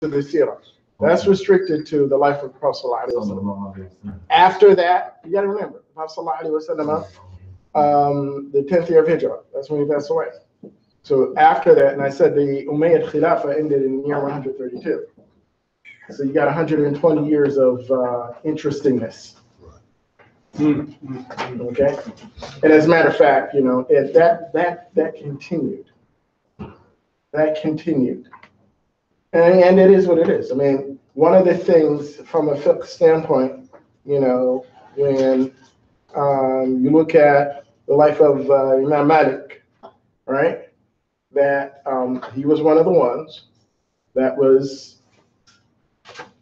to the seerah. That's restricted to the life of the Prophet ﷺ. After that, you got to remember, the Prophet ﷺ, the 10th year of Hijrah, that's when he passed away. So after that, and I said the Umayyad Khilafah ended in the year 132. So you got 120 years of interestingness. Okay, and as a matter of fact, you know, that continued. That continued. And it is what it is. I mean, one of the things from a fiqh standpoint, you know, when you look at the life of Imam Malik, right, that he was one of the ones that was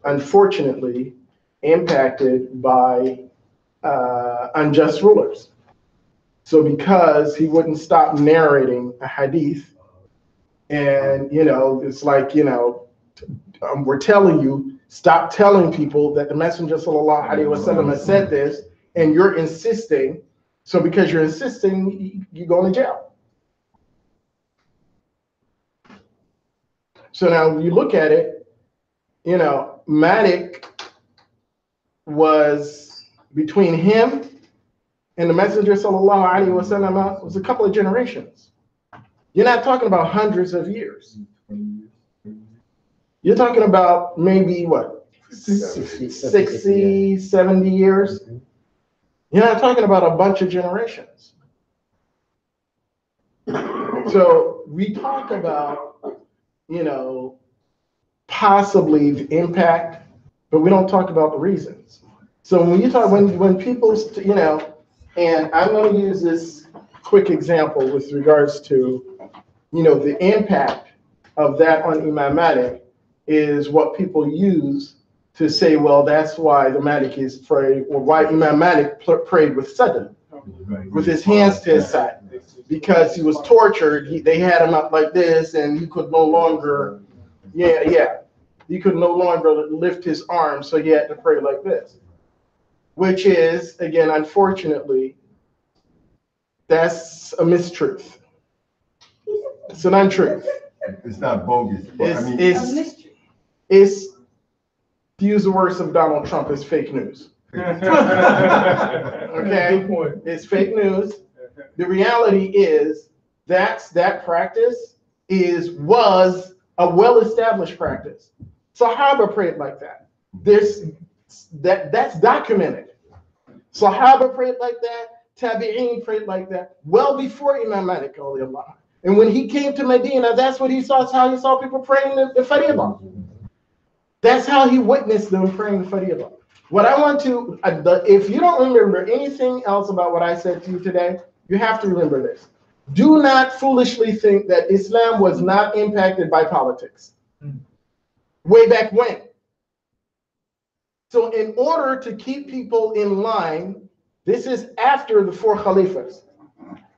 unfortunately impacted by unjust rulers. So because he wouldn't stop narrating a hadith, and, you know, it's like, you know, we're telling you, stop telling people that the Messenger sallallahu alaihi wasallam has said this, and you're insisting. So because you're insisting, you go to jail. So now when you look at it, you know, Malik was between him and the Messenger sallallahu alaihi wasallam was a couple of generations. You're not talking about hundreds of years. You're talking about maybe what, 60, 70 years. You're not talking about a bunch of generations. So we talk about, you know, possibly the impact, but we don't talk about the reasons. So when you talk, when people, you know, and I'm going to use this quick example with regards to, you know, the impact of that on Imam Malik is what people use to say, well, that's why the Malik is prayed, or why Imam Malik prayed with sadr, with his hands to his side, because he was tortured. They had him up like this, and he could no longer, he could no longer lift his arms, so he had to pray like this, which is, again, unfortunately, that's a mistruth. It's an untruth. It's not bogus. It's to use the words of Donald Trump, it's fake news. Okay? Good point. It's fake news. The reality is that practice was a well-established practice. Sahaba prayed like that. That's documented. Sahaba prayed like that. Tabi'een prayed like that well before Imam Malik. And when he came to Medina, that's what he saw. That's how he saw people praying the Faridah. That's how he witnessed them praying the Faridah. What I want to, if you don't remember anything else about what I said to you today, you have to remember this. Do not foolishly think that Islam was not impacted by politics. Way back when. So in order to keep people in line, this is after the 4 Khalifas.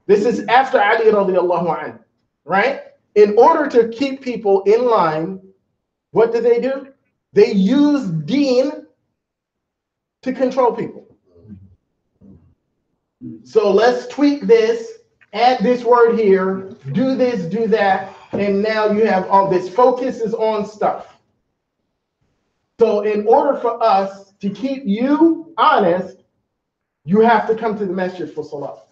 This is after Ali radiallahu anhu, right? In order to keep people in line, what do? They use deen to control people. So let's tweak this, add this word here, do this, do that, and now you have all this focus is on stuff. So in order for us to keep you honest, you have to come to the masjid for salah.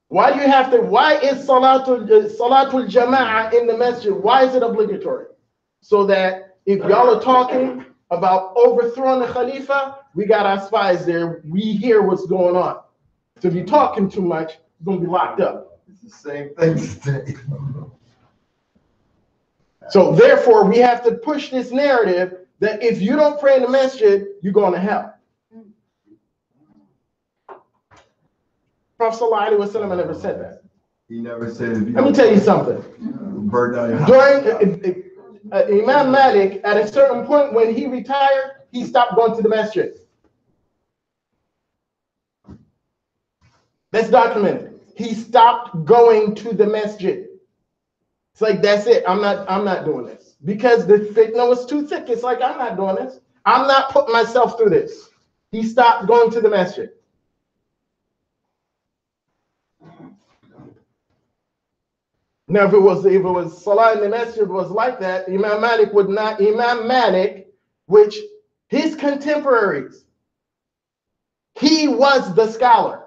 Why do you have to? Why is salatul jama'ah in the masjid? Why is it obligatory? So that if y'all are talking about overthrowing the Khalifa, we got our spies there. We hear what's going on. So if you're talking too much, you're gonna be locked up. It's the same thing today. So therefore, we have to push this narrative that if you don't pray in the masjid, you're going to hell. Prophet ﷺ never said that. He never said. Let me tell you something. Burn down your house. During Imam Malik, at a certain point when he retired, he stopped going to the masjid. That's documented. He stopped going to the masjid. It's like, that's it. I'm not doing this. Because the fitna was too thick. It's like, I'm not doing this. I'm not putting myself through this. He stopped going to the masjid. Now, if it was Salah in the masjid was like that, Imam Malik would not, Imam Malik, which his contemporaries, he was the scholar.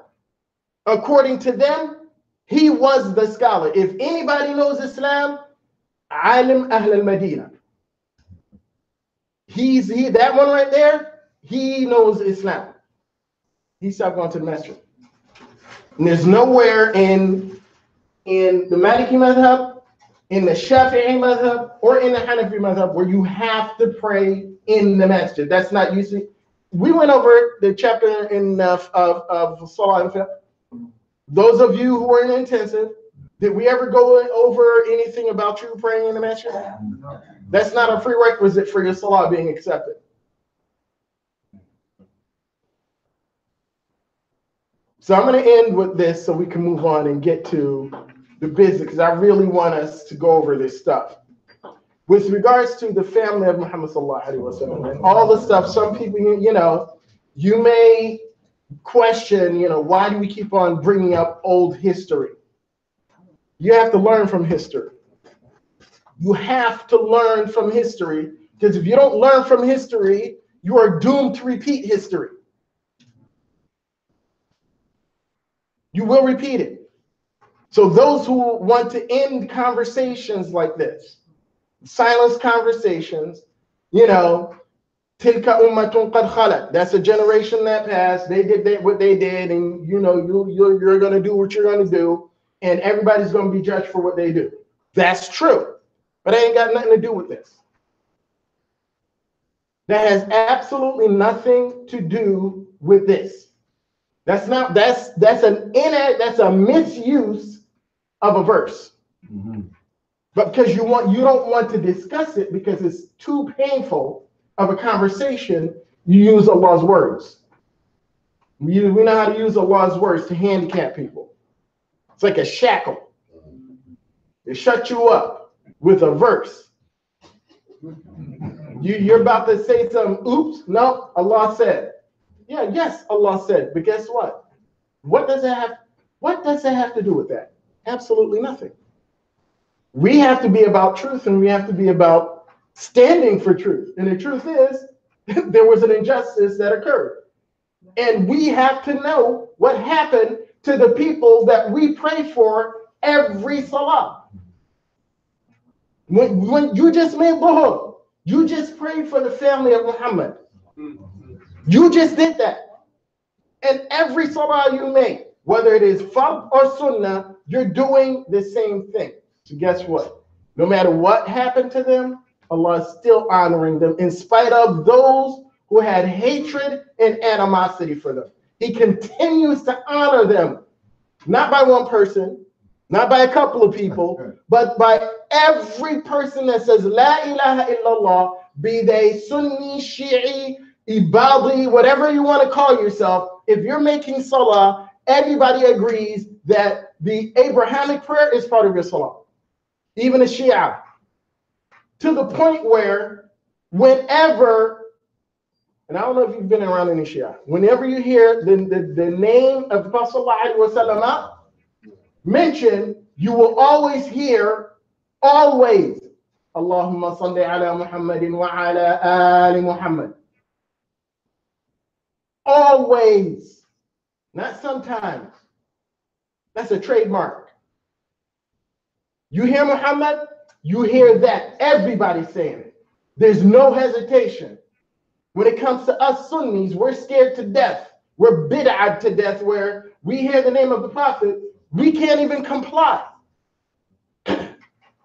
According to them, he was the scholar. If anybody knows Islam, Alim Ahl al-Madinah. That one right there, he knows Islam. He stopped going to the masjid. And there's nowhere in the Maliki madhab, in the Shafi'i madhab, or in the Hanafi madhab where you have to pray in the masjid. That's not usually. We went over the chapter in of Salah and Fiqh. Those of you who were in intensive, did we ever go over anything about you praying in the masjid? That's not a prerequisite for your Salah being accepted. So I'm going to end with this so we can move on and get to the business, because I really want us to go over this stuff. With regards to the family of Muhammad sallallahu alaihi wasallam and all the stuff, some people, you may question, why do we keep on bringing up old history? You have to learn from history. You have to learn from history, because if you don't learn from history, you are doomed to repeat history. You will repeat it. So those who want to end conversations like this, silence conversations, tilka ummatun qad khalat. That's a generation that passed. They did what they did, and you're going to do what you're going to do, and everybody's going to be judged for what they do. That's true, but it ain't got nothing to do with this. That has absolutely nothing to do with this. That's a misuse of a verse. Mm-hmm. But because you don't want to discuss it because it's too painful of a conversation, you use Allah's words. We know how to use Allah's words to handicap people. It's like a shackle. They shut you up with a verse. You're about to say something, oops, no, Allah said. Yeah, yes, Allah said, but guess what? What does that have to do with that? Absolutely nothing. We have to be about truth, and we have to be about standing for truth. And the truth is, there was an injustice that occurred. And we have to know what happened to the people that we pray for every salah. When you just made dhuhr, you just prayed for the family of Muhammad. You just did that. And every salah you make, whether it is fard or sunnah, you're doing the same thing. So guess what? No matter what happened to them, Allah is still honoring them in spite of those who had hatred and animosity for them. He continues to honor them, not by one person, not by a couple of people, but by every person that says La ilaha illallah, be they Sunni, Shi'i, Ibadi, whatever you want to call yourself. If you're making salah, everybody agrees that the Abrahamic prayer is part of your salah, even a Shia, to the point where whenever, and I don't know if you've been around any Shia, whenever you hear the name of the Prophet ﷺ mentioned, you will always hear, always, Allahumma salli ala Muhammadin wa ala ali Muhammad. Always, not sometimes. That's a trademark. You hear Muhammad, you hear that. Everybody's saying it. There's no hesitation. When it comes to us Sunnis, we're scared to death. We're bid'ah to death, where we hear the name of the Prophet, we can't even comply. And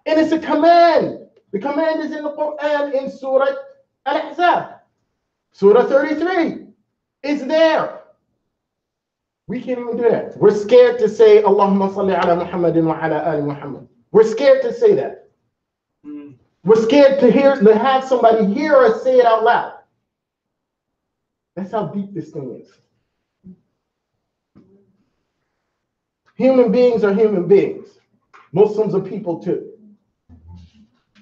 it's a command. The command is in the Quran in Surah Al-Ahzab. Surah 33. It's there. We can't even do that. We're scared to say Allahumma salli ala Muhammadin wa ala ali Muhammad. We're scared to say that. We're scared to have somebody hear us say it out loud. That's how deep this thing is. Human beings are human beings. Muslims are people too.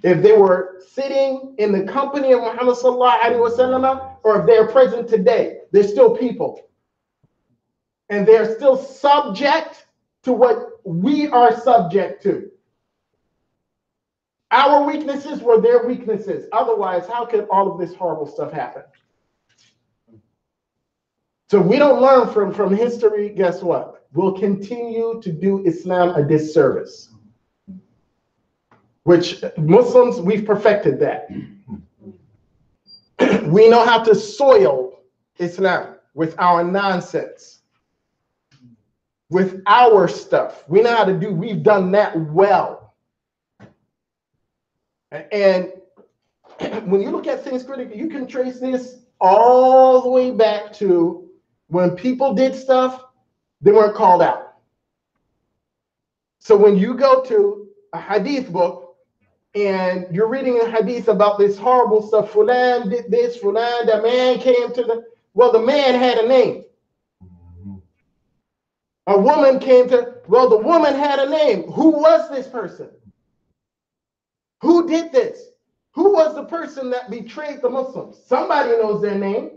If they were sitting in the company of Muhammad sallallahu alaihi wasallam, or if they are present today, they're still people. And they're still subject to what we are subject to. Our weaknesses were their weaknesses. Otherwise, how could all of this horrible stuff happen? So we don't learn from history, guess what? We'll continue to do Islam a disservice. Which Muslims, we've perfected that. We know how to soil Islam with our nonsense, with our stuff. We know how to do, we've done that well. And when you look at things critically, you can trace this all the way back to when people did stuff, they weren't called out. So when you go to a hadith book and you're reading a hadith about this horrible stuff, Fulan did this, Fulan, the man came to the, well, the man had a name. A woman came to, well, the woman had a name. Who was this person? Who did this? Who was the person that betrayed the Muslims? Somebody knows their name,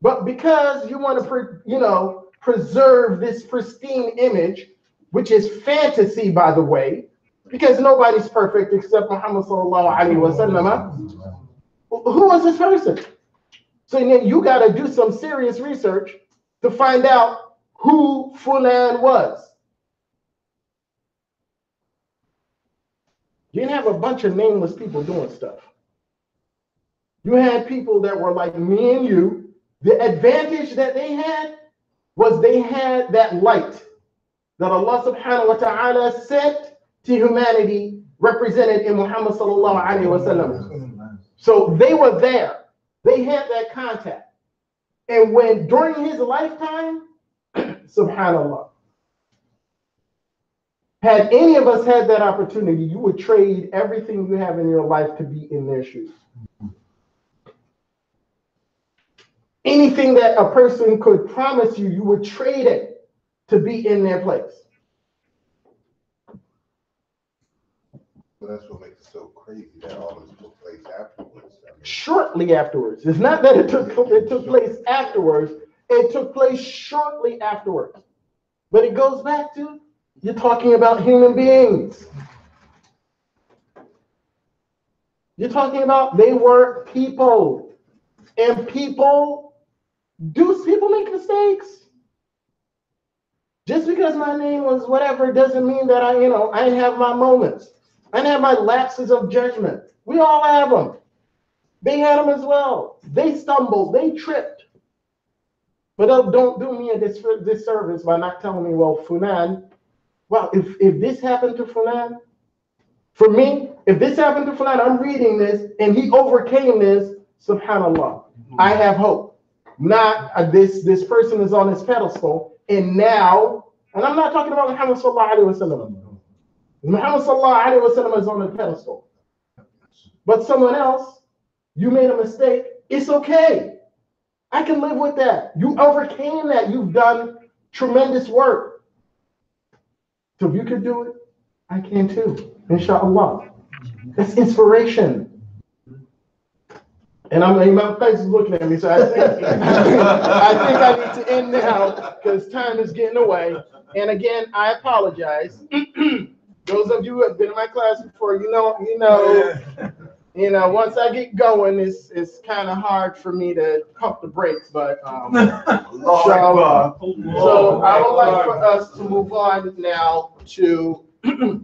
but because you want to, preserve this pristine image, which is fantasy, by the way, because nobody's perfect except Muhammad sallallahu alaihi wasallam. Who was this person? So then you got to do some serious research to find out who Fulan was. You didn't have a bunch of nameless people doing stuff. You had people that were like me and you. The advantage that they had was they had that light that Allah subhanahu wa ta'ala sent to humanity represented in Muhammad sallallahu alaihi wasallam. So they were there. They had that contact. And when during his lifetime, subhanallah, had any of us had that opportunity, you would trade everything you have in your life to be in their shoes. Anything that a person could promise you, you would trade it to be in their place. Well, that's what makes it so crazy that all this took place afterwards. Shortly afterwards. It's not that it took place afterwards. It took place shortly afterwards. But it goes back to, you're talking about human beings. You're talking about they were people. And people make mistakes. Just because my name was whatever doesn't mean that I didn't have my moments. I didn't have my lapses of judgment. We all have them. They had them as well. They stumbled, they tripped. But don't do me a disservice by not telling me, well, Fulan, well, if this happened to Fulan, for me, if this happened to Fulan, I'm reading this and he overcame this, subhanallah, I have hope. Not this person is on his pedestal, and now, and I'm not talking about Muhammad sallallahu alaihi wasallam. Muhammad sallallahu alaihi wasallam is on the pedestal. But someone else, you made a mistake, it's okay. I can live with that. You overcame that. You've done tremendous work. So if you could do it, I can too, inshallah. That's inspiration. And my face is looking at me, so I think I need to end now because time is getting away. And again, I apologize. Those of you who have been in my class before, once I get going, it's kind of hard for me to pump the brakes. But inshallah. So I would like for us to move on now to. That's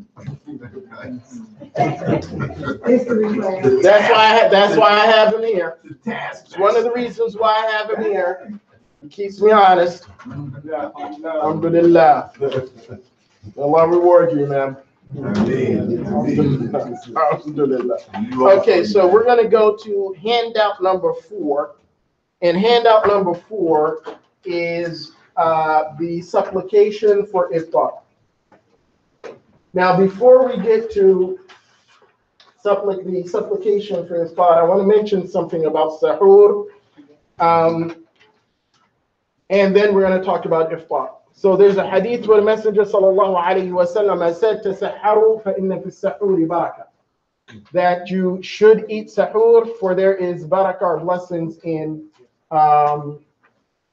why I have him here. It's one of the reasons why I have him here. It keeps me honest. Alhamdulillah. Allah reward you, man. Alhamdulillah. Okay, so we're going to go to handout number 4. And handout number 4 is the supplication for iftar. Now, before we get to the supplication for iftar, I want to mention something about sahur, and then we're going to talk about iftar. So there's a hadith where the Messenger sallallahu alaihi wasallam has said, "Tasahharu fa inna fi sahuri barakah," that you should eat sahur, for there is barakah, or blessings, in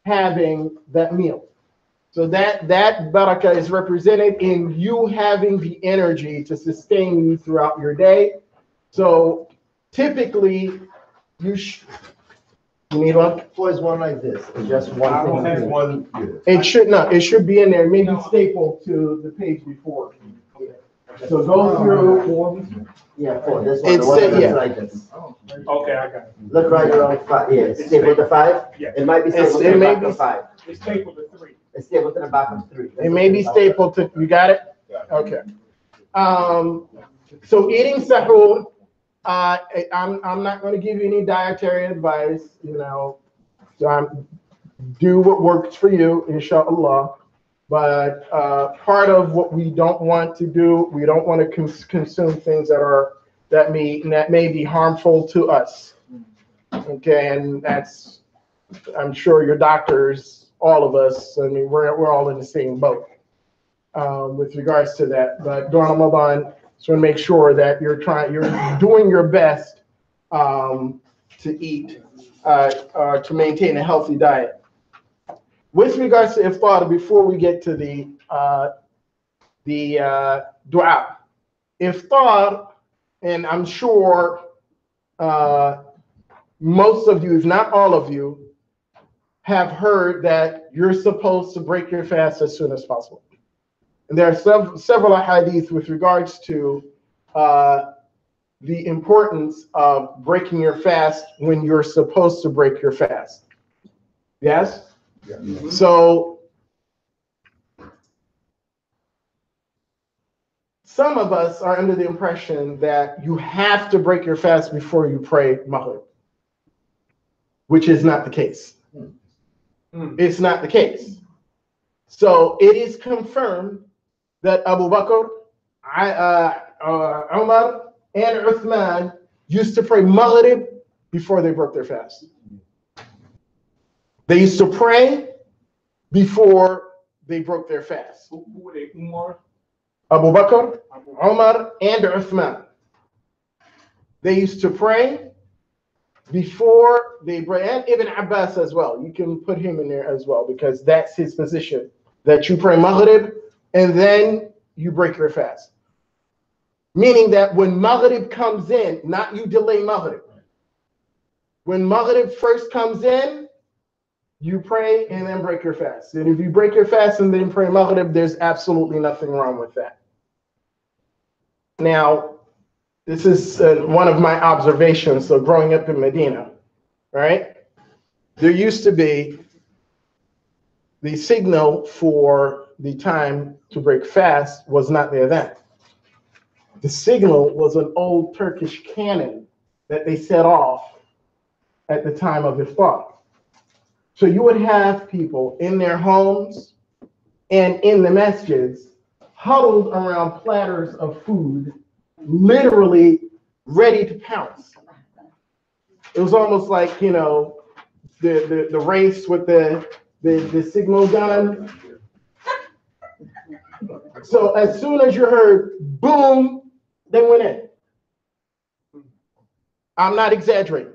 having that meal. So that barakah is represented in you having the energy to sustain you throughout your day. So typically, you need one? Or is one like this? It's just one thing. That's one, It should not. It should be in there. Maybe stapled to the page before. So go through. Yeah, 4. This one, It's the one that's yeah. like this. Okay, I got it. Look right around 5. Yeah, it's stapled to 5. Yeah. It might be stapled to It the may back be- of 5. It's stapled to 3. It's stapled to the back of 3. It may be stapled to. You got it? Okay. So eating sahur. I'm not going to give you any dietary advice. You know, do what works for you, inshallah. But part of what we don't want to do, we don't want to consume things that may be harmful to us. Okay, and that's, I'm sure your doctors, all of us, I mean, we're all in the same boat with regards to that. But during Ramadan, just want to make sure that you're doing your best to eat, to maintain a healthy diet. With regards to iftar, before we get to the dua, iftar, and I'm sure most of you, if not all of you, have heard that you're supposed to break your fast as soon as possible. And there are several hadith with regards to the importance of breaking your fast when you're supposed to break your fast. Yes? Yeah. So some of us are under the impression that you have to break your fast before you pray Maghrib, which is not the case. It's not the case. So it is confirmed that Abu Bakr, Umar, and Uthman used to pray Maghrib before they broke their fast. They used to pray before they broke their fast. Who were they? Umar? Abu Bakr, Umar, and Uthman. They used to pray before they break, and Ibn Abbas as well. You can put him in there as well because that's his position, that you pray Maghrib and then you break your fast. Meaning that when Maghrib comes in, not you delay Maghrib. When Maghrib first comes in, you pray and then break your fast. And if you break your fast and then pray Maghrib, there's absolutely nothing wrong with that. Now, this is one of my observations. So growing up in Medina, right? There used to be the signal for the time to break fast was not there then. The signal was an old Turkish cannon that they set off at the time of iftar. So you would have people in their homes and in the masjids huddled around platters of food, literally ready to pounce. It was almost like, you know, the race with the signal gun. So as soon as you heard boom, they went in. I'm not exaggerating.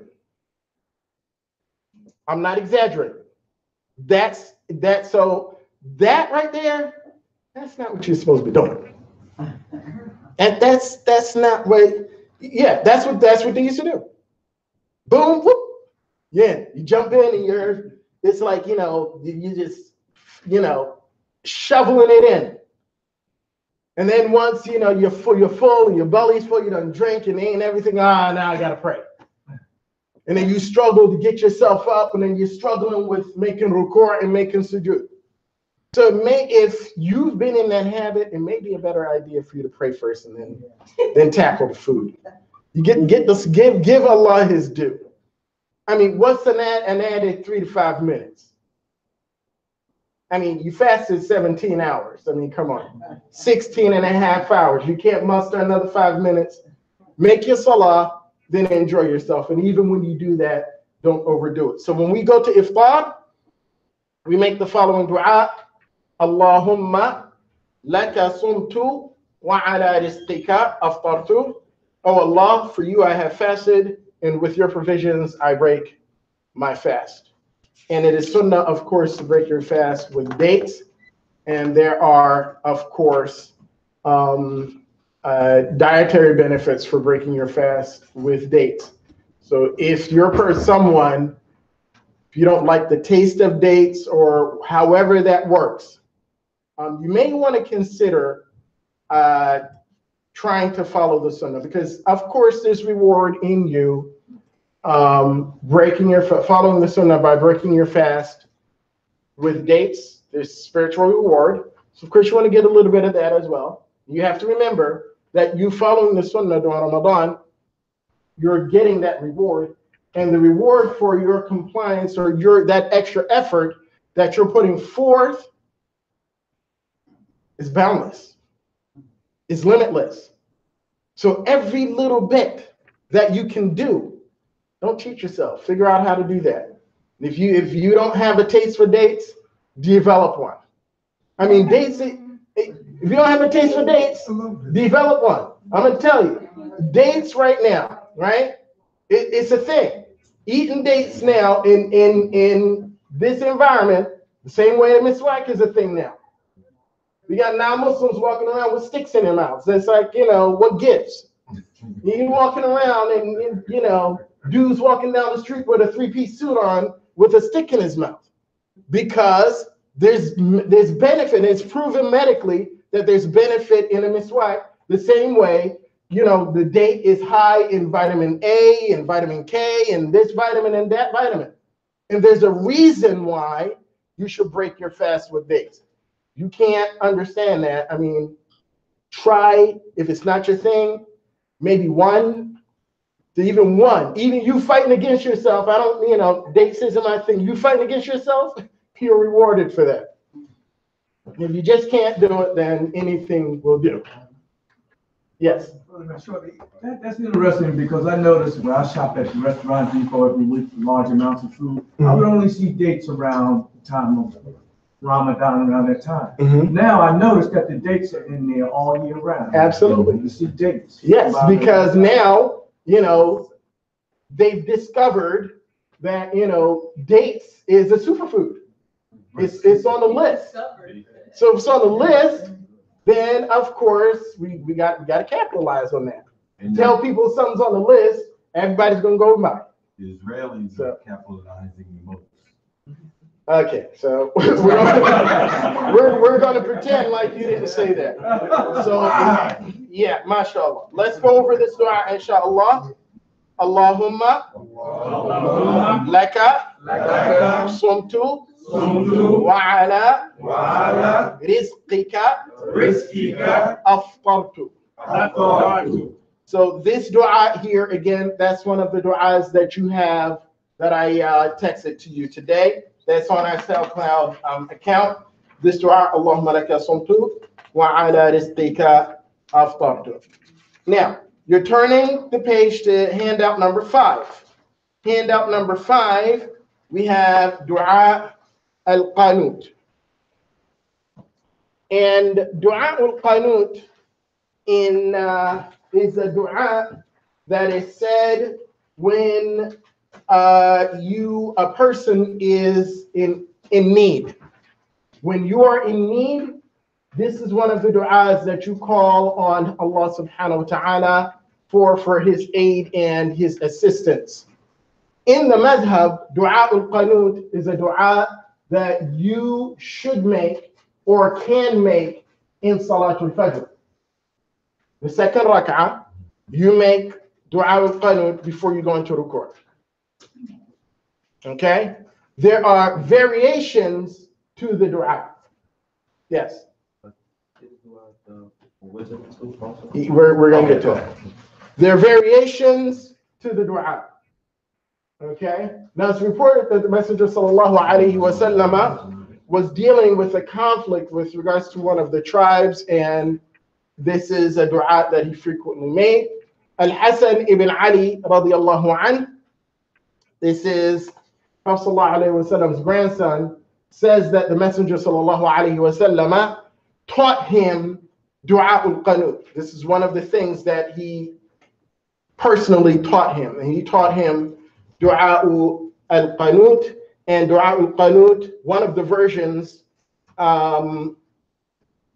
I'm not exaggerating. So that right there, that's not what you're supposed to be doing. And that's not what, yeah, that's what they used to do. Boom, whoop. Yeah, you jump in and it's like, you know, you just, you know, shoveling it in. And then once, you know, you're full and your belly's full, you done drink and ain't everything, now I gotta pray. And then you struggle to get yourself up, and then you're struggling with making ruku' and making sujood. So if you've been in that habit, it may be a better idea for you to pray first and then tackle the food. You give Allah his due. I mean, what's an added 3 to 5 minutes? I mean, you fasted 17 hours. I mean, come on. 16 and a half hours. You can't muster another 5 minutes. Make your salah, then enjoy yourself. And even when you do that, don't overdo it. So when we go to iftar, we make the following dua. Allahumma laka sumtu wa ala rizqika aftartu. Oh Allah, for you I have fasted, and with your provisions I break my fast. And it is sunnah, of course, to break your fast with dates. And there are, of course, dietary benefits for breaking your fast with dates. So if you're someone, if you don't like the taste of dates or however that works, you may want to consider trying to follow the sunnah, because of course there's reward in you following the sunnah by breaking your fast with dates. There's spiritual reward. So of course you want to get a little bit of that as well. You have to remember that you following the sunnah during Ramadan, you're getting that reward, and the reward for your compliance or that extra effort that you're putting forth is boundless, is limitless. So every little bit that you can do, don't cheat yourself. Figure out how to do that. If you don't have a taste for dates, develop one. I mean, dates. If you don't have a taste for dates, develop one. I'm gonna tell you, dates right now, right? It's a thing. Eating dates now in this environment, the same way that miswak is a thing now. We got non-Muslims walking around with sticks in their mouths. It's like, what gives? You walking around and dudes walking down the street with a three-piece suit on with a stick in his mouth, because there's benefit. It's proven medically that there's benefit in a miswak. The same way, the date is high in vitamin A and vitamin K and this vitamin and that vitamin. And there's a reason why you should break your fast with dates. You can't understand that. I mean, try, if it's not your thing, maybe one. Even you fighting against yourself. I don't, dates isn't my thing. You fighting against yourself, you're rewarded for that. If you just can't do it, then anything will do. Yes. That's interesting, because I noticed when I shop at the Restaurant Depot every week for large amounts of food, I would only see dates around the time of Ramadan, around that time. Now I noticed that the dates are in there all year round. Absolutely. You see dates. Yes, because now, they've discovered that, dates is a superfood. It's on the list. So if it's on the list, then of course we got to capitalize on that. And Tell people something's on the list, everybody's gonna go buy. the Israelis are capitalizing the most. Okay, so we're gonna pretend like you didn't say that. So yeah, mashallah. Let's go over this dua, inshallah. Allahumma laka sumtu wa ala rizqika aftartu. So this dua here, again, that's one of the duas that you have that I texted to you today. That's on our SoundCloud account. This dua, Allahumma laka sumtu wa ala rizqika aftartu. Now, you're turning the page to handout number 5. Handout number 5, we have dua al-qanut. And dua al-qanut is a dua that is said when a person is in need. When you are in need, this is one of the du'as that you call on Allah subhanahu wa ta'ala for his aid and his assistance. In the madhab, dua al-qanut is a dua that you should make or can make in Salatul Fajr. The second rak'ah, you make dua al-qanut before you go into ruku'. Okay? There are variations to the dua. Yes? We're going to get to that. There are variations to the dua. Okay? Now it's reported that the Messenger sallallahu alaihi wasallam was dealing with a conflict with regards to one of the tribes, and this is a dua that he frequently made. Al-Hasan ibn Ali radiyallahu anh, this is Prophet sallallahu alaihi wasallam's grandson, says that the Messenger sallallahu alaihi wasallam taught him dua al-qanut. This is one of the things that he personally taught him. And he taught him dua al-qanut. And dua al-qanut, one of the versions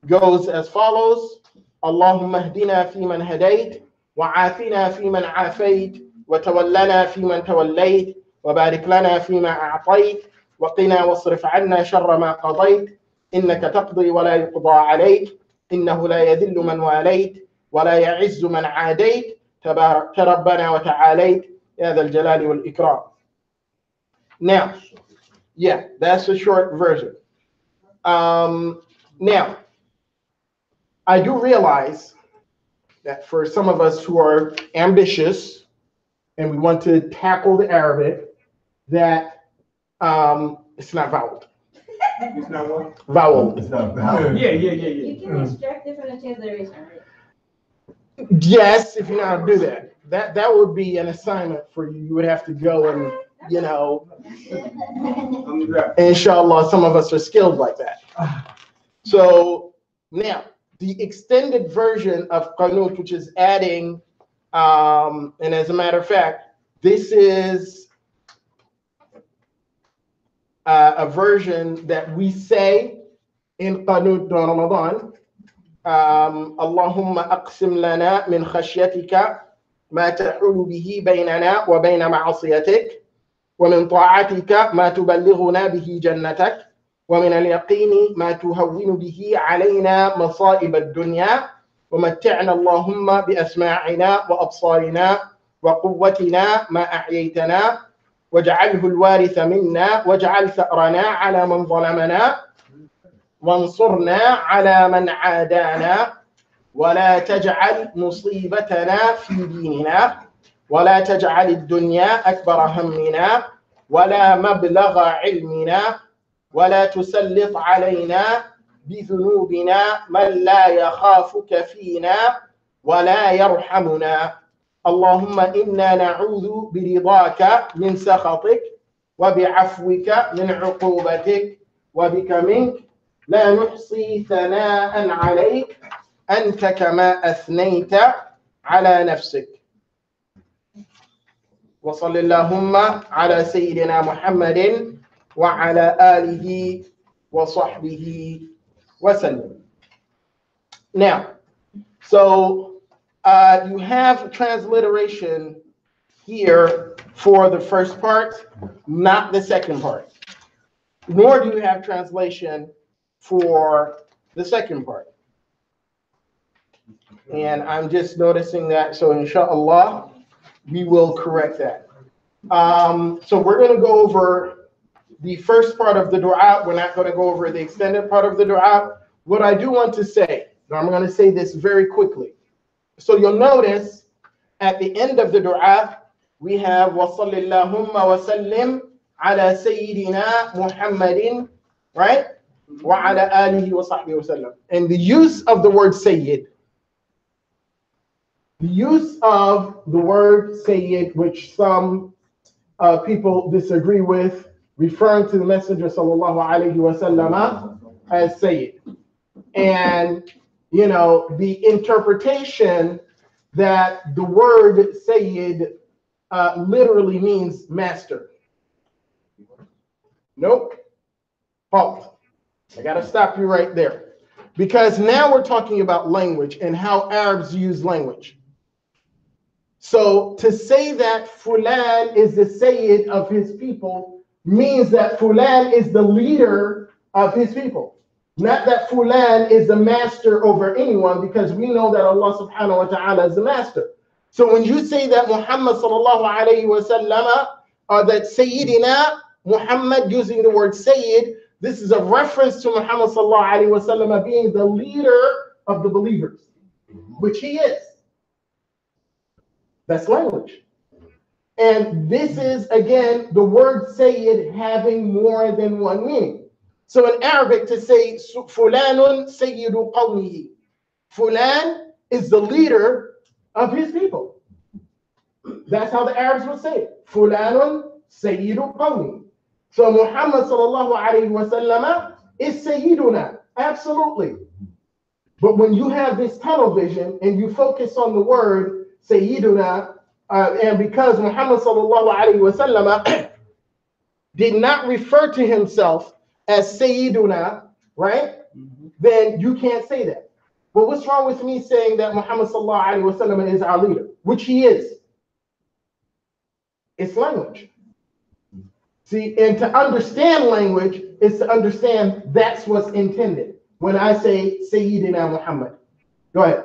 goes as follows. اللهم اهدنا فيمن هديت وعافنا فيمن عافيت وتولنا فيمن توليت وبارك لنا فيما أعطيت وقنا واصرف عنا شر ما قضيت إنك تقضي ولا يقضى عليك إنه لا يذل من واليت ولا يعز من عاديت تبارك ربنا وتعاليت يا ذا الجلال والإكرام. Now, yeah, that's the short version. Now, I do realize that for some of us who are ambitious and we want to tackle the Arabic, that it's not voweled. It's not what? Voweled. It's not valid. Yeah. You can extract it from the transliteration, right? Yes, if you know how to do that. That would be an assignment for you. You would have to go and, you know, inshallah, some of us are skilled like that. So now, the extended version of Qanut, which is adding, and as a matter of fact, this is a version that we say in Qanut during Ramadan. اللهم أقسم لنا من خشيتك ما تحول به بيننا وبين معصيتك ومن طاعتك ما تبلغنا به جنتك ومن اليقين ما تهون به علينا مصائب الدنيا ومتعنا اللهم بأسماعنا وأبصارنا وقوتنا ما أحييتنا واجعله الوارث منا واجعل ثأرنا على من ظلمنا وانصرنا على من عادانا ولا تجعل مصيبتنا في ديننا ولا تجعل الدنيا أكبر همنا ولا مبلغ علمنا ولا تسلط علينا بذنوبنا من لا يخافك فينا ولا يرحمنا اللهم إنا نعوذ برضاك من سخطك وبعفوك من عقوبتك وبك منك لا نحصي ثناء عليك أنت كما أثنيت على نفسك وصل اللهم على سيدنا محمد وعلى آله وصحبه وسلم. Now, so you have transliteration here for the first part, not the second part. Nor do you have translation for the second part. And I'm just noticing that, so inshallah, we will correct that. So we're going to go over the first part of the dua. We're not going to go over the extended part of the dua. What I do want to say, I'm going to say this very quickly. So you'll notice at the end of the dua, we have وَصَلِّ اللَّهُمَّ وَسَلِّمْ عَلَى سَيِّدِنَا مُحَمَّدٍ, right? وَعَلَى آلِهِ وَصَحْبِهِ وَسَلَّمْ. And the use of the word Sayyid, the use of the word Sayyid, which some people disagree with, referring to the Messenger sallallahu alaihi wasallam as Sayyid. And, you know, the interpretation that the word Sayyid literally means master. Nope. Halt. I got to stop you right there. Because now we're talking about language and how Arabs use language. So to say that Fulan is the Sayyid of his people means that Fulan is the leader of his people. Not that Fulan is the master over anyone, because we know that Allah subhanahu wa ta'ala is the master. So when you say that Muhammad sallallahu alayhi wa sallam, or that Sayyidina Muhammad, using the word Sayyid, this is a reference to Muhammad sallallahu alayhi wa sallam being the leader of the believers, which he is. That's language. And this is, again, the word Sayyid having more than one meaning. So in Arabic, to say Fulanun Sayyidu Qawmihi, Fulan is the leader of his people. That's how the Arabs would say it. Fulanun Sayyidu Qawmihi. So Muhammad sallallahu alayhi wa sallam is Sayyiduna, absolutely. But when you have this tunnel vision and you focus on the word Sayyiduna, and because Muhammad sallallahu alayhi wa sallam did not refer to himself as Sayyiduna, right? Then you can't say that. But what's wrong with me saying that Muhammad sallallahu alaihi wasallam is our leader, which he is? It's language. See, and to understand language is to understand that's what's intended. When I say Sayyidina Muhammad. Go ahead.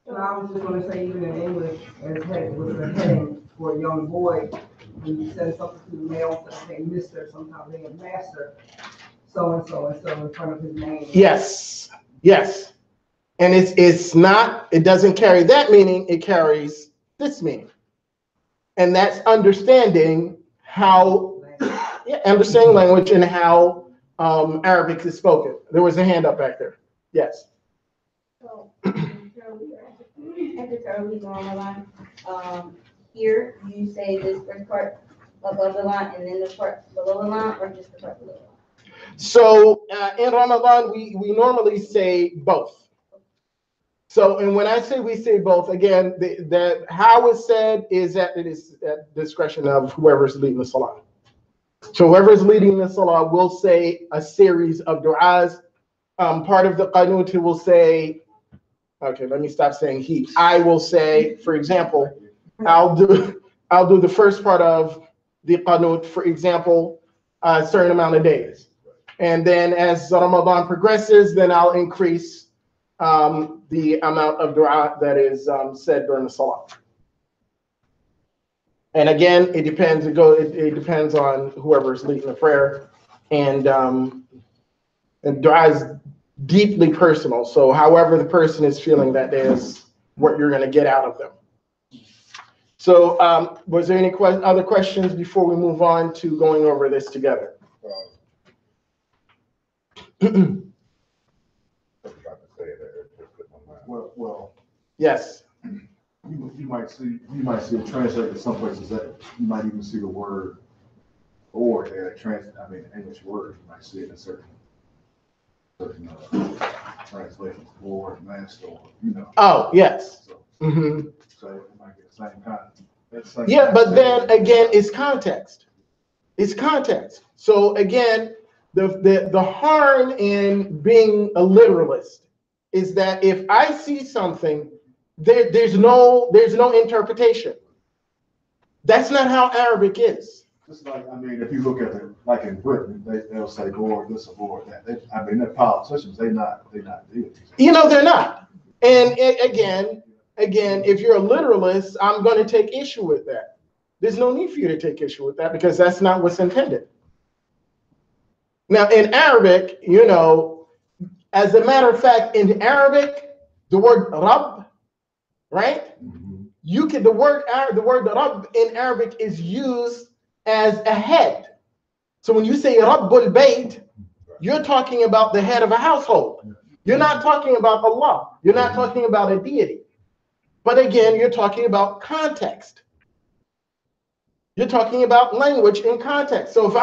So I was just gonna say, even in English, as head was the heading for a young boy, when you send something to the mail, say Mr., sometimes they have Master, so and so in front of his name. Yes, yes. And it's not, it doesn't carry that meaning, it carries this meaning. And that's understanding how, understanding language and how Arabic is spoken. There was a hand up back there. Yes. So, after Charlie Ramadan, here you say this first part above the line and then the part below the line, or just the part below the line? So in Ramadan, we normally say both. So, and when I say we say both, again, that how it's said is that it is at discretion of whoever's leading the salah. So whoever's leading the salah will say a series of du'as. Part of the qanut will say, okay, let me stop saying he. I will say, for example, I'll do the first part of the qanut, for example, a certain amount of days. And then as Ramadan progresses, then I'll increase the amount of dua that is said during the salah. And again, it depends. It depends on whoever's leading the prayer, and dua is deeply personal. So, however the person is feeling that day is what you're going to get out of them. So, was there any other questions before we move on to going over this together? Well, Yes. You might see it translated some places that you might even see the word or English word, you might see it in certain translations, or master, or, Oh, yes. So, Mm-hmm. so it might be the same kind. Yeah, but then again, it's context. It's context. So again, the harm in being a literalist is that if I see something, there's no interpretation. That's not how Arabic is. Just like, if you look at it, like in Britain, they'll say board this or board that. They're politicians. They're not deities. They're not. And again, if you're a literalist, I'm going to take issue with that. There's no need for you to take issue with that because that's not what's intended. Now, in Arabic, as a matter of fact, in Arabic, the word Rabb, right? Mm-hmm. The word Rabb in Arabic is used as a head. So when you say Rabbul Bayt, you're talking about the head of a household. You're not talking about Allah. You're not talking about a deity. But again, you're talking about context. You're talking about language in context. So if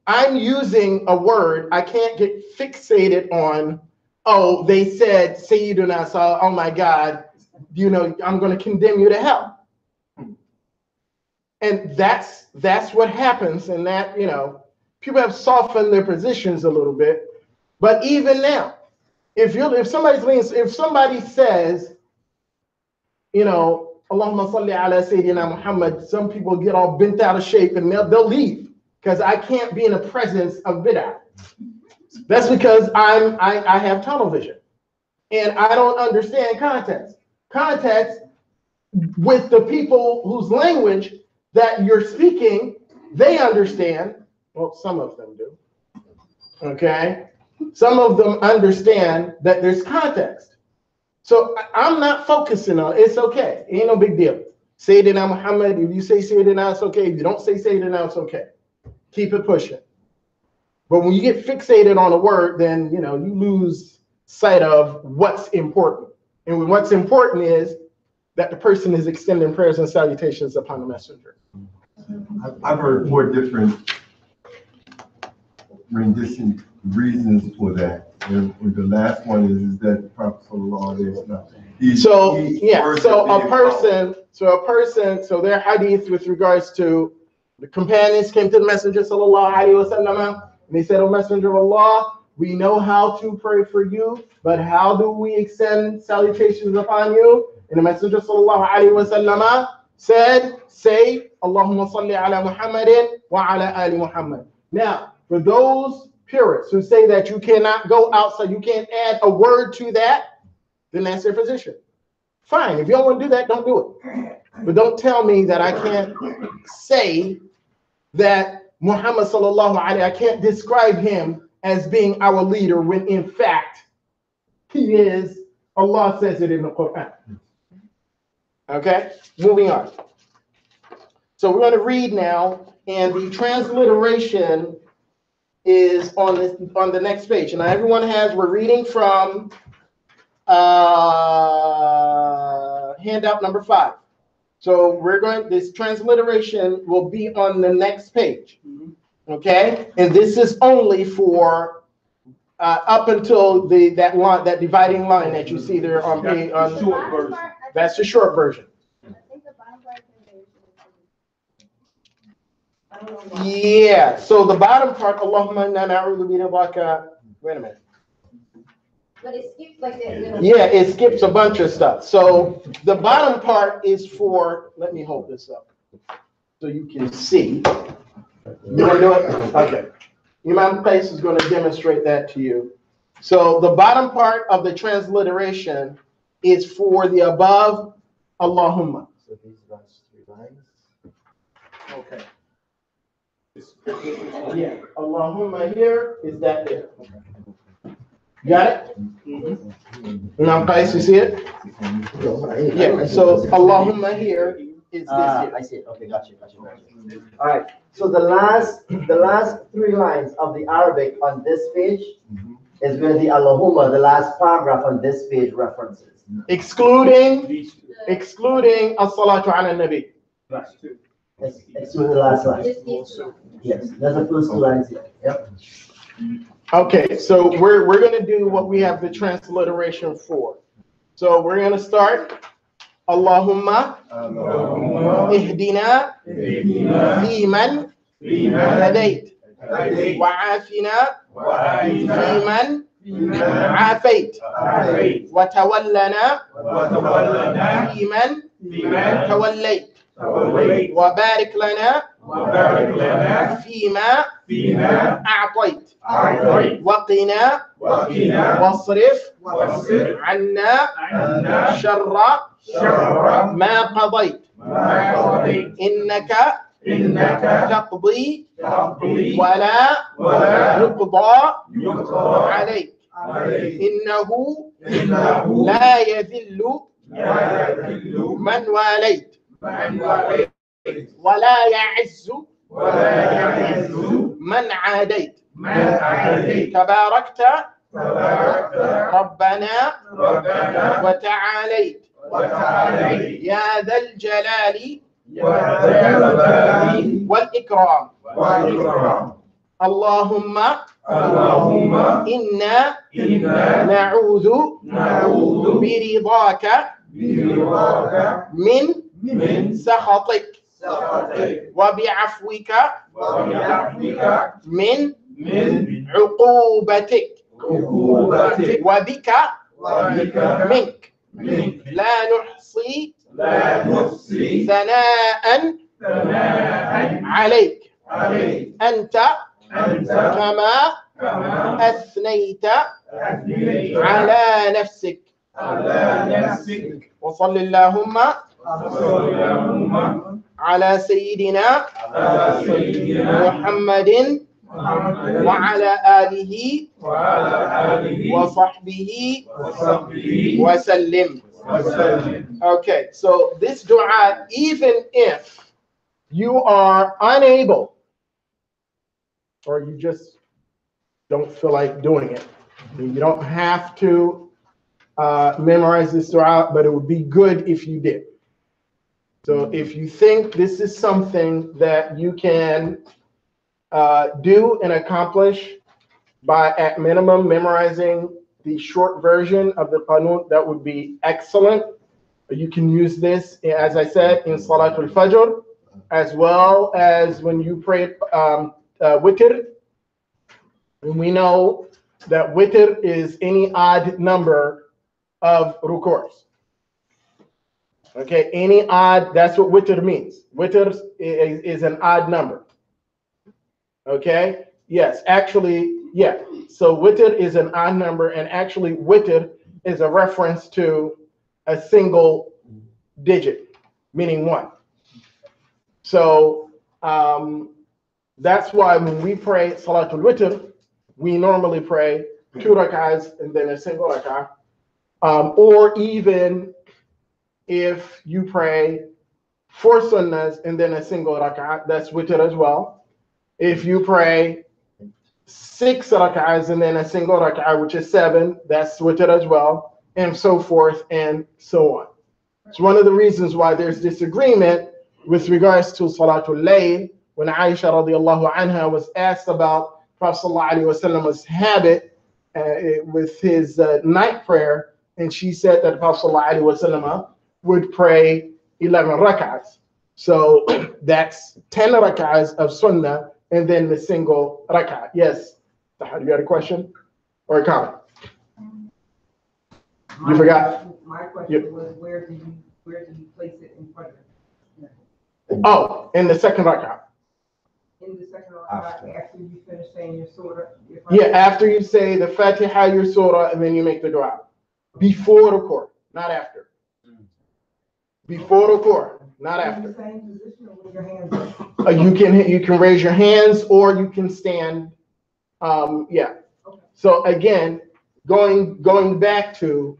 I'm using a word, I can't get fixated on, oh, they said Sayyiduna, so oh my God, I'm going to condemn you to hell. And that's what happens, and that, people have softened their positions a little bit. But even now, if somebody says, Allahumma salli ala Sayyidina Muhammad, some people get all bent out of shape and they'll leave because I can't be in the presence of bid'ah. That's because I have tunnel vision and I don't understand context. Context with the people whose language that you're speaking, they understand. Well, some of them do. Okay? Some of them understand that there's context. So I'm not focusing on it. It's okay. Ain't no big deal. Sayyidina Muhammad, if you say Sayyidina, it's okay. If you don't say Sayyidina, it's okay. Keep it pushing. But when you get fixated on a word, then, you lose sight of what's important. And what's important is that the person is extending prayers and salutations upon the messenger. I've heard four different reasons for that. And the last one is that the Prophet so their hadith with regards to the companions came to the messenger sallallahu alaihi wasallam and they said, "O Messenger of Allah, We know how to pray for you, but how do we extend salutations upon you? And the Messenger sallallahu alaihi wasallam said, say, Allahumma salli ala Muhammadin wa ala ali Muhammad. Now, for those purists who say that you cannot go outside, you can't add a word to that, then that's their position. Fine, if you don't want to do that, don't do it. But don't tell me that I can't say that Muhammad sallallahu alaihi, I can't describe him as being our leader when in fact he is. Allah says it in the Quran. Okay, moving on. So we're going to read now, and the transliteration is on the next page. And everyone has, we're reading from handout number 5. So this transliteration will be on the next page. Okay, and this is only for up until that line, that dividing line that you see there on page. That's the short version. Yeah. So the bottom part, Allahumma inna na'udhu biridaka. Wait a minute. But it skips like that. Yeah, it skips a bunch of stuff. So the bottom part is for. Let me hold this up so you can see. You want to do it? Okay. Imam Qais is going to demonstrate that to you. So the bottom part of the transliteration is for the above Allahumma. So these last 3 lines. Okay. Yeah, Allahumma here is that there. Got it? Imam Qais, you see it? Yeah, so Allahumma here is this here. I see it. Okay, gotcha. All right. So the last 3 lines of the Arabic on this page is where the Allahumma, the last paragraph on this page references. Excluding as-salatu ala nabi. Excluding the last line. Yes, there's the first 2 lines here. Yep. Okay, so we're going to do what we have the transliteration for. So we're going to start. Allahumma ihdina fiman hadayt wa afina fiman عافيت وتولنا فيمن توليت وبارك لنا فيما أعطيت وقنا واصرف عنا شر ما قضيت إنك تقضي ولا يقضى عليك إنه لا يذل من واليت ولا يعز من عاديت تباركت ربنا وتعاليت يا ذا الجلال والإكرام اللهم إنا نعوذ برضاك من سخطك وبعفوك من عقوبتك وبك منك لا نحصي ثناء عليك أنت كما أثنيت على نفسك وصل اللهم على سيدنا محمد وعلى آله وصحبه وسلم. Okay, so this dua, even if you are unable or you just don't feel like doing it, you don't have to memorize this dua, but it would be good if you did. So if you think this is something that you can do and accomplish by at minimum memorizing the short version of the Qanut, that would be excellent. You can use this, as I said, in Salatul Fajr, as well as when you pray witr. And we know that witr is any odd number of rukus. Okay, any odd, that's what witr means. Witr is an odd number. Okay, yes, actually, yeah. So witr is an odd number, and actually witr is a reference to a single digit, meaning 1. So that's why when we pray Salatul Witr, we normally pray 2 rak'ahs and then a single rak'ah. Or even if you pray 4 sunnahs and then a single rak'ah, that's witr as well. If you pray 6 rak'ahs and then a single rak'ah, which is 7, that's witr as well, and so forth and so on. It's one of the reasons why there's disagreement with regards to Salatul Layl. When Aisha radiallahu anha was asked about Prophet sallallahu alaihi wasallam's habit with his night prayer, and she said that Prophet sallallahu alaihi wasallam would pray 11 rak'ahs. So that's 10 rak'ahs of sunnah and then the single rak'ah. Yes, you got a question or a comment? You forgot? My question was, where do you place it in front of it? Oh, in the second rak'ah. In the second rak'ah, after you finish saying your surah? Yeah, after you say the Fatiha, your surah, and then you make the dua. Before ruku', not after. Before ruku', not after. In the same position or with your hands up? You can raise your hands or you can stand. Yeah. Okay. So again, going back to,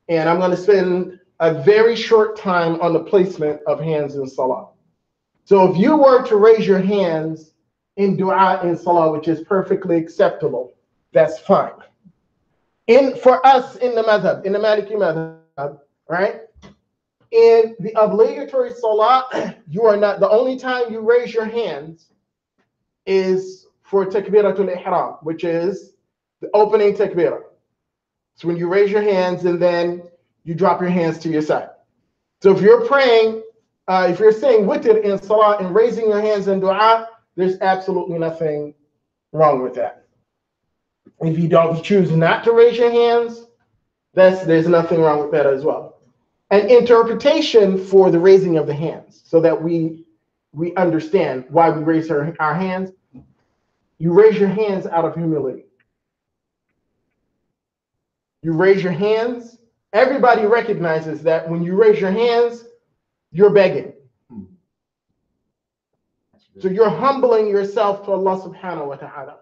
and I'm going to spend a very short time on the placement of hands in salah. So if you were to raise your hands in dua in salah, which is perfectly acceptable, that's fine. For us in the madhab, in the Maliki madhab, right? In the obligatory salah, you are not, the only time you raise your hands is for takbiratul ihram, which is the opening takbirah. So when you raise your hands and then you drop your hands to your side. So if you're praying, if you're saying witr in salah and raising your hands in dua, there's absolutely nothing wrong with that. If you don't choose not to raise your hands, there's nothing wrong with that as well. An interpretation for the raising of the hands, so that we understand why we raise our hands. You raise your hands out of humility. You raise your hands. Everybody recognizes that when you raise your hands, you're begging. So you're humbling yourself to Allah subhanahu wa ta'ala.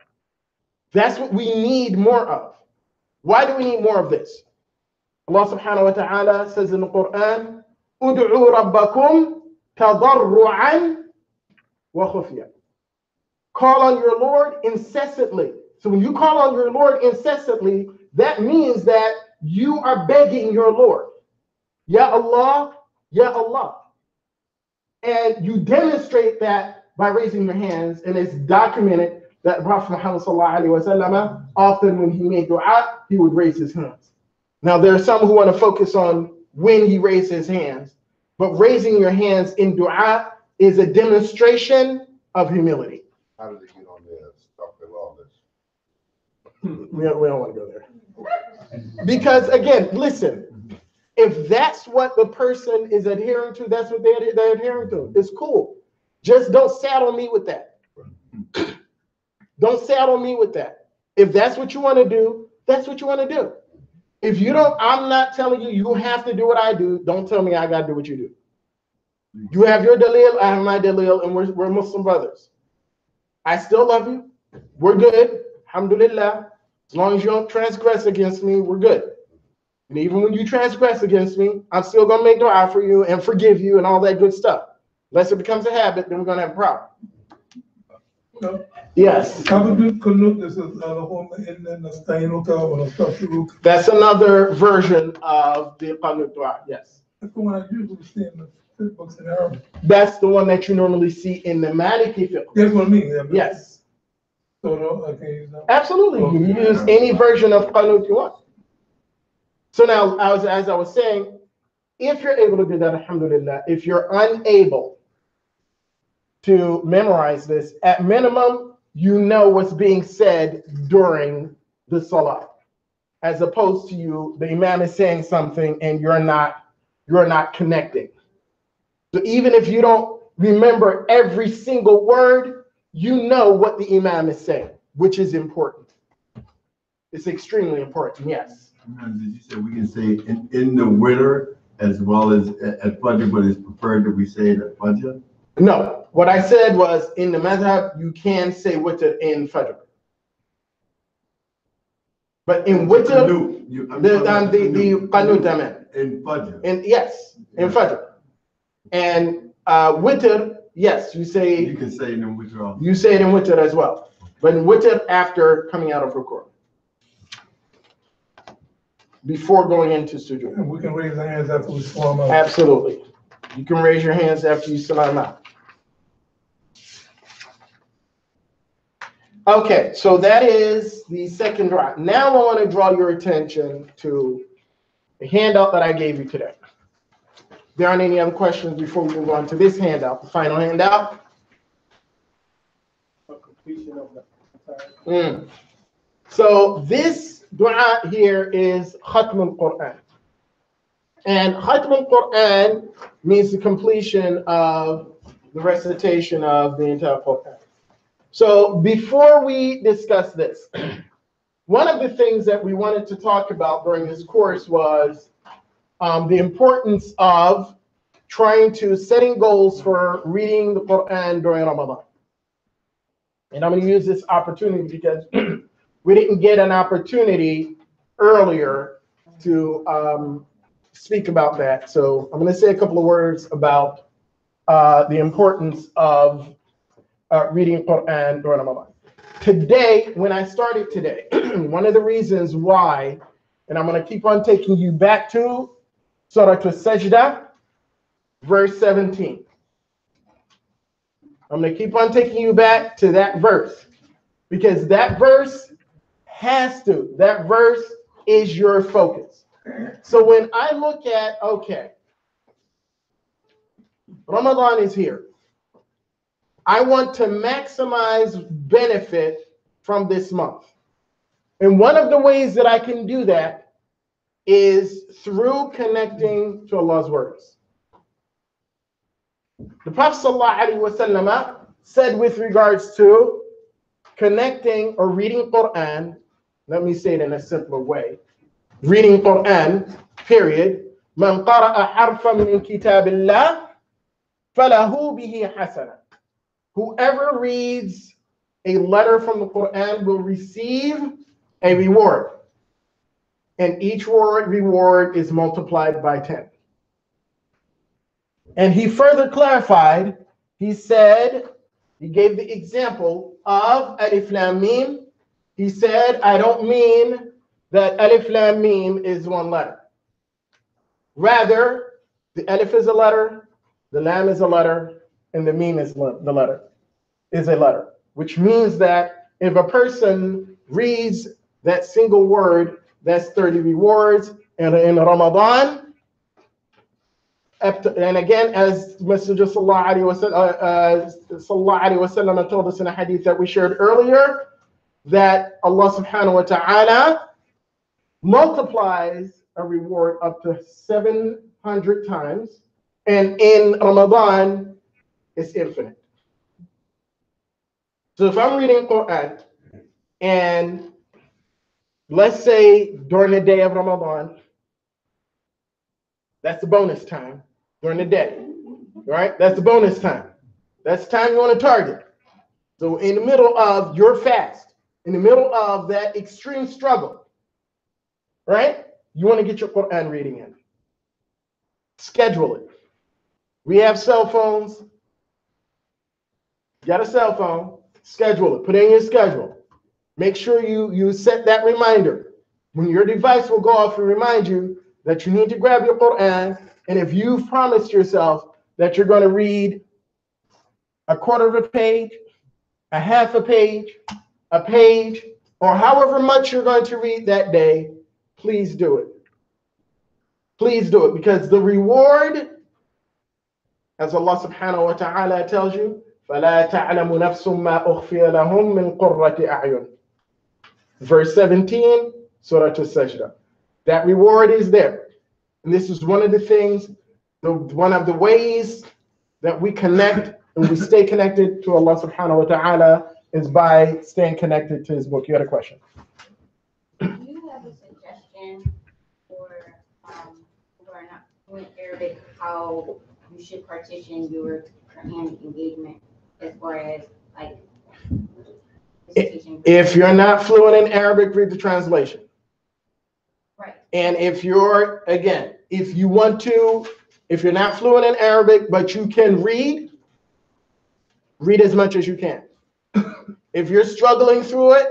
That's what we need more of. Why do we need more of this? Allah subhanahu wa ta'ala says in the Quran, "Ud'u rabbakum tadarru'an wa khufya." Call on your Lord incessantly. So when you call on your Lord incessantly, that means that you are begging your Lord. Ya Allah, Ya Allah. And you demonstrate that by raising your hands, and it's documented that Prophet Muhammad sallallahu alaihi wasallam, often when he made dua, he would raise his hands. Now, there are some who want to focus on when he raised his hands, but raising your hands in dua is a demonstration of humility. How did it get on there? Stop with all this. We don't want to go there. Because again, listen, if that's what the person is adhering to, that's what they're adhering to. It's cool. Just don't saddle me with that. Don't saddle me with that. If that's what you want to do, that's what you want to do. If you don't, I'm not telling you, you have to do what I do. Don't tell me I got to do what you do. You have your dalil, I have my dalil, and we're Muslim brothers. I still love you. We're good. Alhamdulillah. As long as you don't transgress against me, we're good. And even when you transgress against me, I'm still going to make dua for you and forgive you and all that good stuff. Unless it becomes a habit, then we're going to have a problem. No. Yes. That's another version of the qanut dua. Yes. That's the one I usually see in the fiqh books in Arabic. That's the one that you normally see in the Maliki fiqh. That's what I mean. Yeah, Yes. So no, I can't use that. Absolutely. You can use any version of qanut you want. So now, as I was saying, if you're able to do that, alhamdulillah. If you're unable to memorize this, at minimum, you know what's being said during the salah, as opposed to the imam is saying something and you're not connecting. So even if you don't remember every single word, you know what the imam is saying, which is important. It's extremely important, yes. Did you say we can say in the winter as well as at Fajr, but it's preferred that we say it at Fajr? No, what I said was in the madhab, you can say witr in Fajr. But in witr, the qanut, amen. In Fajr. In Fajr. And witr, yes, you can say it in witr also. You say it in witr as well. But in witr after coming out of ruku'. Before going into sujood. And we can raise our hands after we salam out. Absolutely. You can raise your hands after you salam out. Okay, so that is the second drop. Now I want to draw your attention to the handout that I gave you today. There aren't any other questions before we move on to this handout, the final handout. So this dua here is Khatm al-Quran. And Khatm al-Quran means the completion of the recitation of the entire Quran. So before we discuss this, one of the things that we wanted to talk about during this course was the importance of trying to setting goals for reading the Quran during Ramadan. And I'm going to use this opportunity because we didn't get an opportunity earlier to speak about that. So I'm going to say a couple of words about the importance of reading Quran during Ramadan. Today, when I started today, one of the reasons why, and I'm going to keep on taking you back to Surah Al-Sajdah, verse 17. I'm going to keep on taking you back to that verse because that verse that verse is your focus. So when I look at, okay, Ramadan is here. I want to maximize benefit from this month. And one of the ways that I can do that is through connecting to Allah's words. The Prophet ﷺ said with regards to connecting or reading Quran, let me say it in a simpler way. Reading Quran, period. من قرأ حرفا من كتاب الله فله به حسنة. Whoever reads a letter from the Quran will receive a reward. And each reward is multiplied by 10. And he further clarified, he said, he gave the example of Alif Lam Mim. He said, I don't mean that Alif Lam Mim is one letter. Rather, the Alif is a letter, the Lam is a letter, and the Mim is the letter. Is a letter, which means that if a person reads that single word, that's 30 rewards. And in Ramadan, and again, as Messenger Sallallahu Alaihi Wasallam told us in a hadith that we shared earlier, that Allah Subhanahu wa Ta'ala multiplies a reward up to 700 times, and in Ramadan, it's infinite. So if I'm reading Quran, and let's say during the day of Ramadan, that's the bonus time during the day, right? That's the bonus time. That's the time you want to target. So in the middle of your fast, in the middle of that extreme struggle, right? You want to get your Quran reading in. Schedule it. We have cell phones. You got a cell phone. Schedule it. Put it in your schedule. Make sure you set that reminder. When your device will go off and remind you that you need to grab your Quran, and if you've promised yourself that you're going to read a quarter of a page, a half a page, or however much you're going to read that day, please do it. Please do it, because the reward, as Allah Subhanahu wa Ta'ala tells you, فَلَا تَعْلَمُ نَفْسٌ مَا أُخْفِيَ لَهُم مِّن قُرَّةِ أَعْيُنٍ. Verse 17, Surah Al-Sajda. That reward is there. And this is one of the things, one of the ways that we connect and we stay connected to Allah subhanahu wa ta'ala is by staying connected to his book. You had a question? Do you have a suggestion for who are not fluent Arabic, how you should partition your Quran engagement as far as like teaching? If you're not fluent in Arabic, read the translation. Right. And if you're, again, if you want to, if you're not fluent in Arabic, but you can read as much as you can. If you're struggling through it,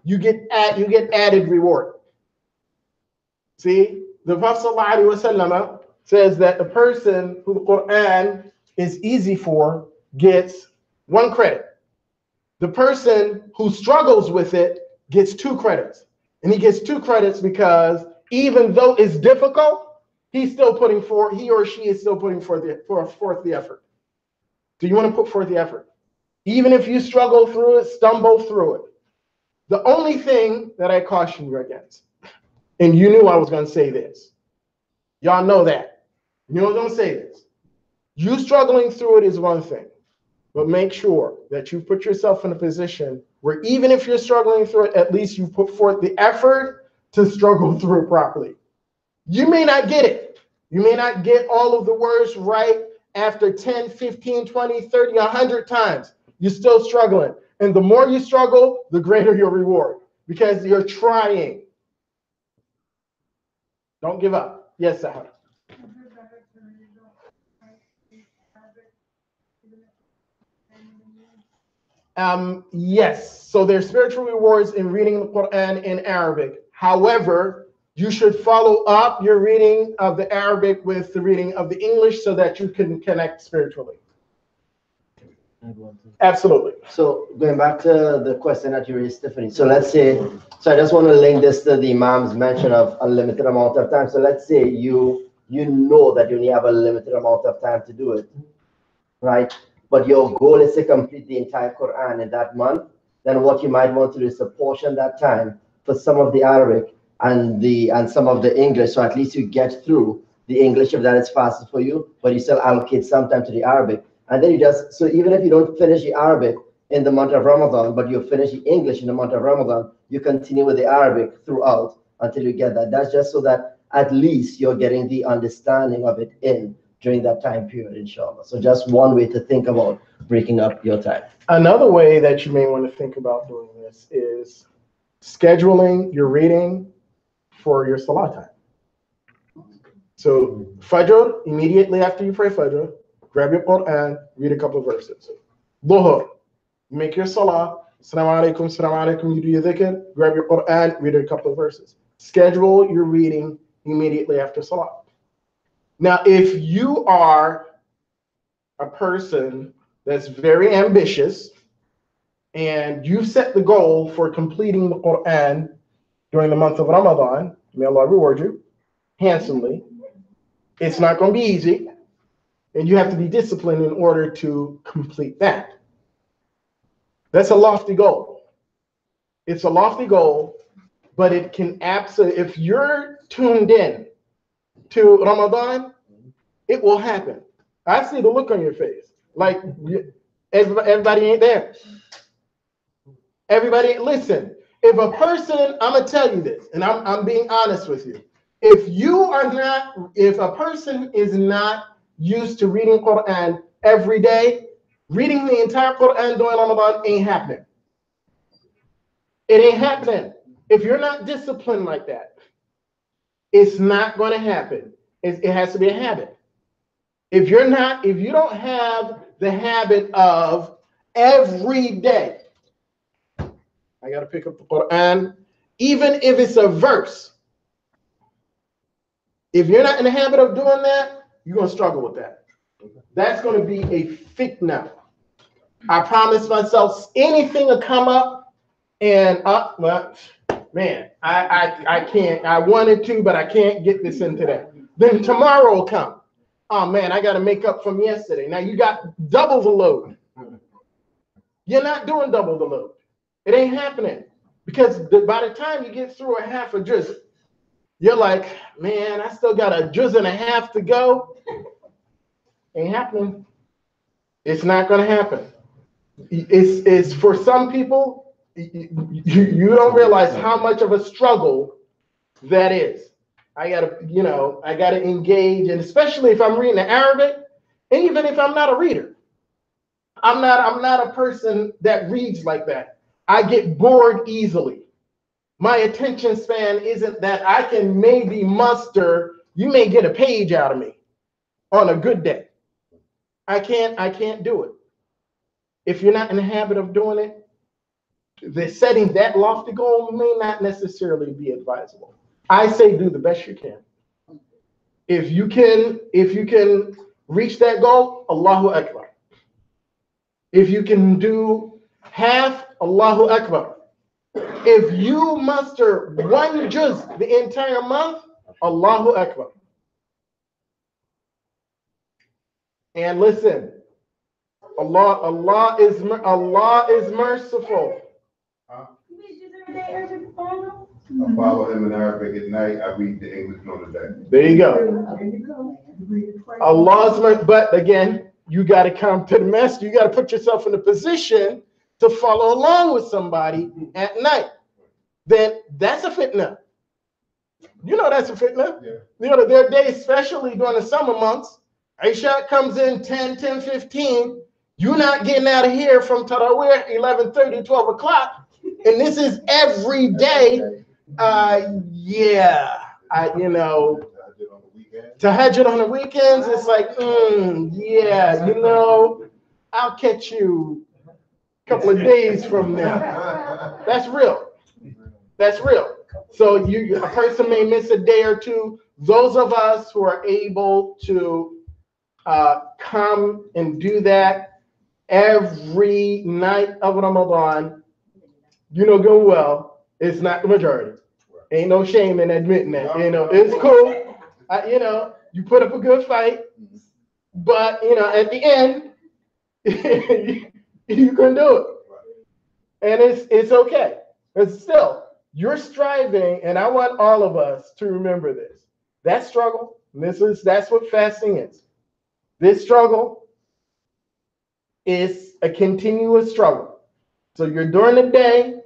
you get added reward. See, the Prophet ﷺ says that the person who the Quran is easy for gets 1 credit. The person who struggles with it gets 2 credits. And he gets 2 credits because even though it's difficult, he or she is still putting forth the effort. Do you want to put forth the effort? Even if you struggle through it, stumble through it. The only thing that I caution you against, and you knew I was going to say this. Y'all know that. You knew I was going to say this. You struggling through it is one thing, but make sure that you put yourself in a position where even if you're struggling through it, at least you put forth the effort to struggle through it properly. You may not get it. You may not get all of the words right after 10, 15, 20, 30, 100 times. You're still struggling. And the more you struggle, the greater your reward because you're trying. Don't give up. Yes, Sahara. Yes. So there's spiritual rewards in reading the Quran in Arabic. However, you should follow up your reading of the Arabic with the reading of the English so that you can connect spiritually. Absolutely. So going back to the question that you raised, Stephanie. So let's say, so I just want to link this to the Imam's mention of a limited amount of time. So let's say you know that you only have a limited amount of time to do it, right? But your goal is to complete the entire Quran in that month. Then what you might want to do is to portion that time for some of the Arabic and some of the English. So at least you get through the English if that is faster for you, but you still allocate some time to the Arabic. And then so even if you don't finish the Arabic in the month of Ramadan, but you finish the English in the month of Ramadan, you continue with the Arabic throughout until you get that. That's just so that at least you're getting the understanding of it during that time period, inshallah. So just one way to think about breaking up your time. Another way that you may want to think about doing this is scheduling your reading for your salah time. So Fajr, immediately after you pray Fajr, grab your Quran, read a couple of verses. Dhuhr, make your salah, Assalamu alaikum, you do your dhikr, grab your Quran, read a couple of verses. Schedule your reading immediately after salah. Now, if you are a person that's very ambitious and you've set the goal for completing the Quran during the month of Ramadan, may Allah reward you handsomely. It's not going to be easy. And you have to be disciplined in order to complete that. That's a lofty goal. It's a lofty goal, but it can absolutely, if you're tuned in to Ramadan, it will happen. I see the look on your face. Like everybody ain't there. Everybody, listen, if I'm going to tell you this, and I'm being honest with you. If a person is not used to reading Quran every day, reading the entire Quran during Ramadan ain't happening. It ain't happening. If you're not disciplined like that, it's not going to happen. It has to be a habit. If you don't have the habit of every day, I got to pick up the Quran, even if it's a verse. If you're not in the habit of doing that, you're going to struggle with that. That's going to be a fitna. I promise myself anything will come up and well, man, I can't. I wanted to, but I can't get this in today. Then tomorrow will come. Oh man, I got to make up from yesterday. Now you got double the load. You're not doing double the load. It ain't happening. Because by the time you get through a half a juz, you're like, man, I still got a juz and a half to go. Ain't happening. It's not going to happen. It's for some people, you don't realize how much of a struggle that is. I gotta engage, and especially if I'm reading the Arabic, and even if I'm not a reader, I'm not a person that reads like that. I get bored easily. My attention span isn't that I can maybe muster. You may get a page out of me on a good day. I can't do it. If you're not in the habit of doing it, the setting that lofty goal may not necessarily be advisable. I say do the best you can. If you can reach that goal, Allahu Akbar. If you can do half, Allahu Akbar. If you muster one juz the entire month, Allahu Akbar. And listen, Allah is merciful. I follow him in Arabic at night. I read the English on the day. There you go. Allah's mercy, but again, you got to come to the master. You got to put yourself in a position to follow along with somebody at night. Then that's a fitna. You know that's a fitna. Yeah. You know, there are days, especially during the summer months, Aisha comes in 10:15. You're not getting out of here from Taraweeh 11:30, 12 o'clock. And this is every day. Tahajjud on the weekends, it's like, I'll catch you a couple of days from now. That's real. That's real. So a person may miss a day or two. Those of us who are able to come and do that every night of Ramadan, good well, it's not the majority. Ain't no shame in admitting that. It's cool. You put up a good fight, but at the end, you can do it, and it's okay. But still, you're striving, and I want all of us to remember this. That struggle, that's what fasting is. This struggle is a continuous struggle. So you're during the day,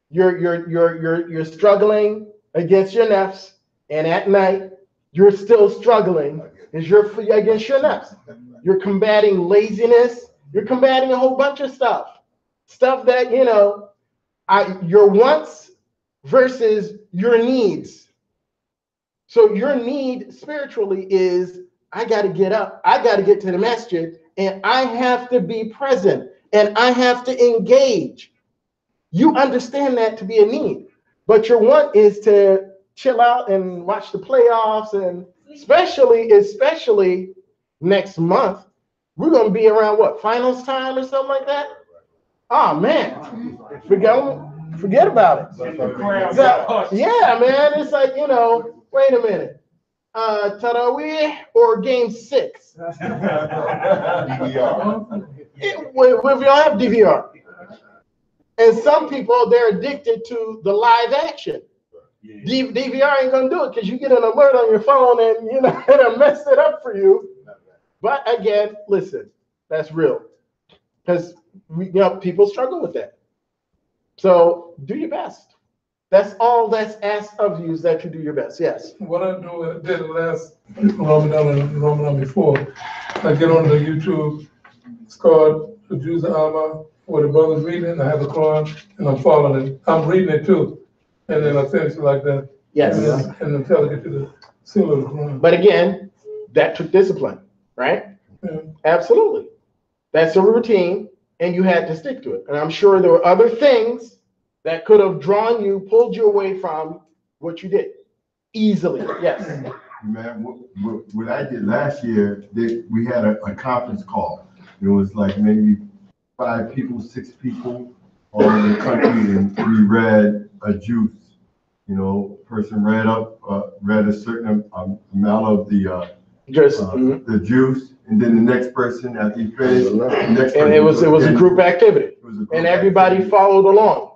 you're struggling against your nafs, and at night you're still struggling against your nafs. You're combating laziness. You're combating a whole bunch of stuff that your wants versus your needs. So your need spiritually is, I got to get up, I got to get to the masjid, and I have to be present, and I have to engage. You understand that to be a need, but your want is to chill out and watch the playoffs, and especially next month, we're going to be around finals time or something like that. Oh man, forget about it. Yeah, man, it's like, wait a minute, Taraweeh or game 6? DVR. We don't have DVR. And some people, they're addicted to the live action. DVR ain't gonna do it because you get an alert on your phone and it'll mess it up for you. But again, listen, that's real, because people struggle with that. So do your best. That's all that's asked of you, is that you do your best. Yes. What I did last Ramadan and Ramadan before, I get on the YouTube. It's called the Juz Alma, where the brother's reading it. I have the Quran and I'm following it. I'm reading it too, and then I finish it like that. Yes. And then tell it to the seal of the Quran. But again, that took discipline, right? Yeah. Absolutely. That's a routine, and you had to stick to it. And I'm sure there were other things that could have pulled you away from what you did easily. Yes. Man, what I did last year, we had a conference call. It was like maybe 5 people, 6 people all over the country, and we read a juice. Person read a certain amount of the juice, and then the next person, after he finished, and it was a group activity, and everybody followed along.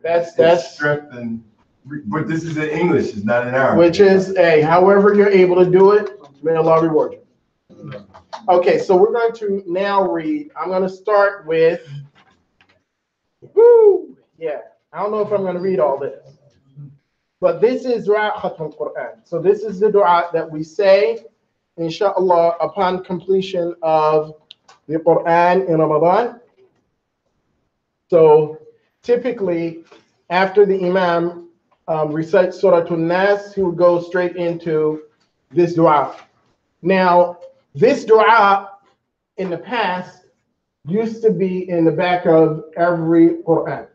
That's strengthened, but this is in English, it's not in Arabic. which is however you're able to do it, may Allah reward you. Okay, so we're going to now read. I'm going to start with, I don't know if I'm going to read all this, but this is Dua Khatm al-Quran. So this is the dua that we say, inshallah, upon completion of the Quran in Ramadan. So typically, after the Imam recites Surah An-Nas, he would go straight into this dua. Now, this dua in the past used to be in the back of every Quran.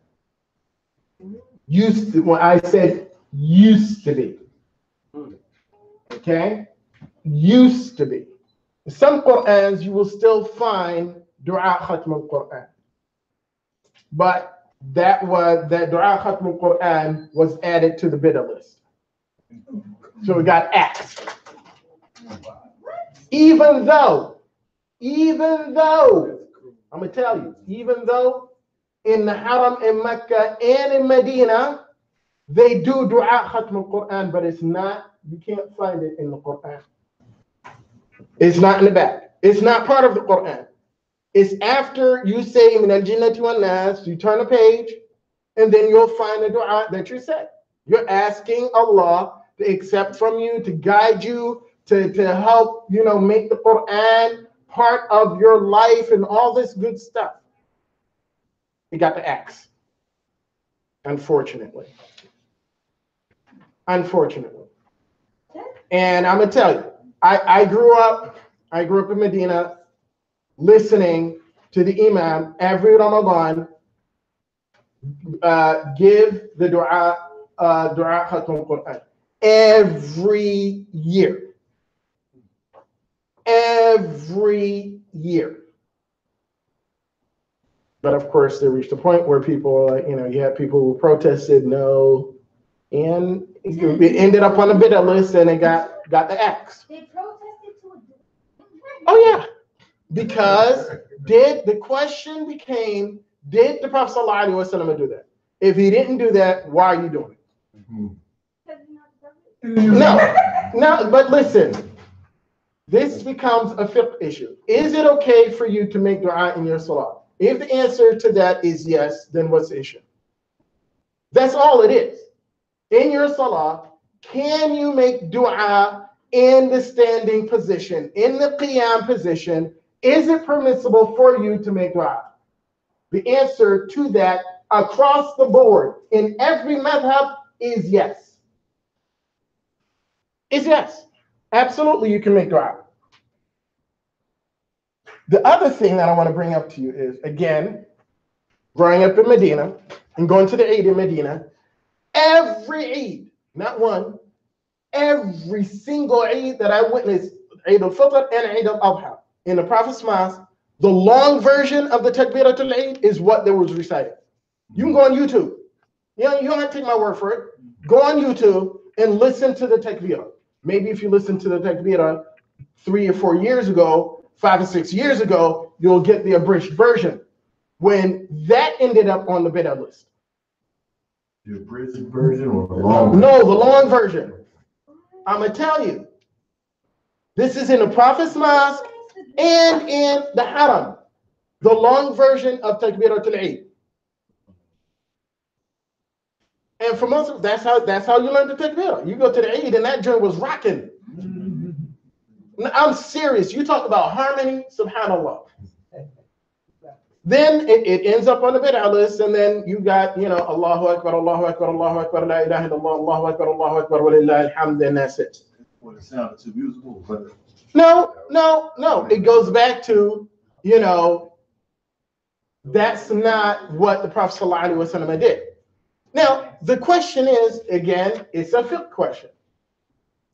Used to, when I said used to be, okay? Used to be. In some Qur'ans, you will still find Dua Khatm al-Quran. But that Dua Khatm al-Quran was added to the bid'ah list. So we got axed. Even though, I'm going to tell you, even though in the Haram in Mecca and in Medina, they do Dua Khatm al-Quran, but it's not, you can't find it in the Quran. It's not in the back. It's not part of the Quran. It's after you say Min al-Jinnati wan-Nas, you turn a page, and then you'll find the dua that you said. You're asking Allah to accept from you, to guide you, to help, make the Quran part of your life and all this good stuff. You got the axe. Unfortunately. And I'm gonna tell you, I grew up in Medina listening to the Imam every Ramadan give the dua Khatm al-Quran every year. But of course, they reached a point where people, you had people who protested no, and it ended up on the bid'ah list, and it got the axe. They protested to it. Oh yeah, because the question became, did the Prophet ﷺ do that? If he didn't do that, why are you doing it? No, but listen, this becomes a fiqh issue. Is it okay for you to make dua in your salah? If the answer to that is yes, then what's the issue? That's all it is. In your salah, can you make dua in the standing position, in the qiyam position? Is it permissible for you to make dua? The answer to that across the board in every madhab is yes. Is yes. Absolutely, you can make dua. The other thing that I want to bring up to you is, again, growing up in Medina and going to the Eid in Medina, every Eid, not one, every single Eid that I witnessed, Eid al-Fitr and Eid al-Adha, in the Prophet's Mosque, the long version of the Takbiratul Eid is what there was recited. You can go on YouTube. You don't have to take my word for it. Go on YouTube and listen to the Takbirah. Maybe if you listen to the Takbirah 3 or 4 years ago, 5 or 6 years ago, you'll get the abridged version. When that ended up on the bid'ah list. The abridged version or the long version? No, the long version. I'm going to tell you. This is in the Prophet's Mosque and in the Haram. The long version of Takbiratul Eid. And for most of that's how you learn the Takbirah. You go to the Eid and that joint was rocking. I'm serious. You talk about harmony, subhanAllah. Then it ends up on the bid'ah list, and then you got, Allahu Akbar, Allahu Akbar, Allahu Akbar, La ilaha illallah, Allahu Akbar, Allahu Akbar, walillahi alhamd, and that's it. Well, it sounded too musical, but. No. It goes back to, that's not what the Prophet ﷺ did. Now, the question is, again, it's a fiqh question.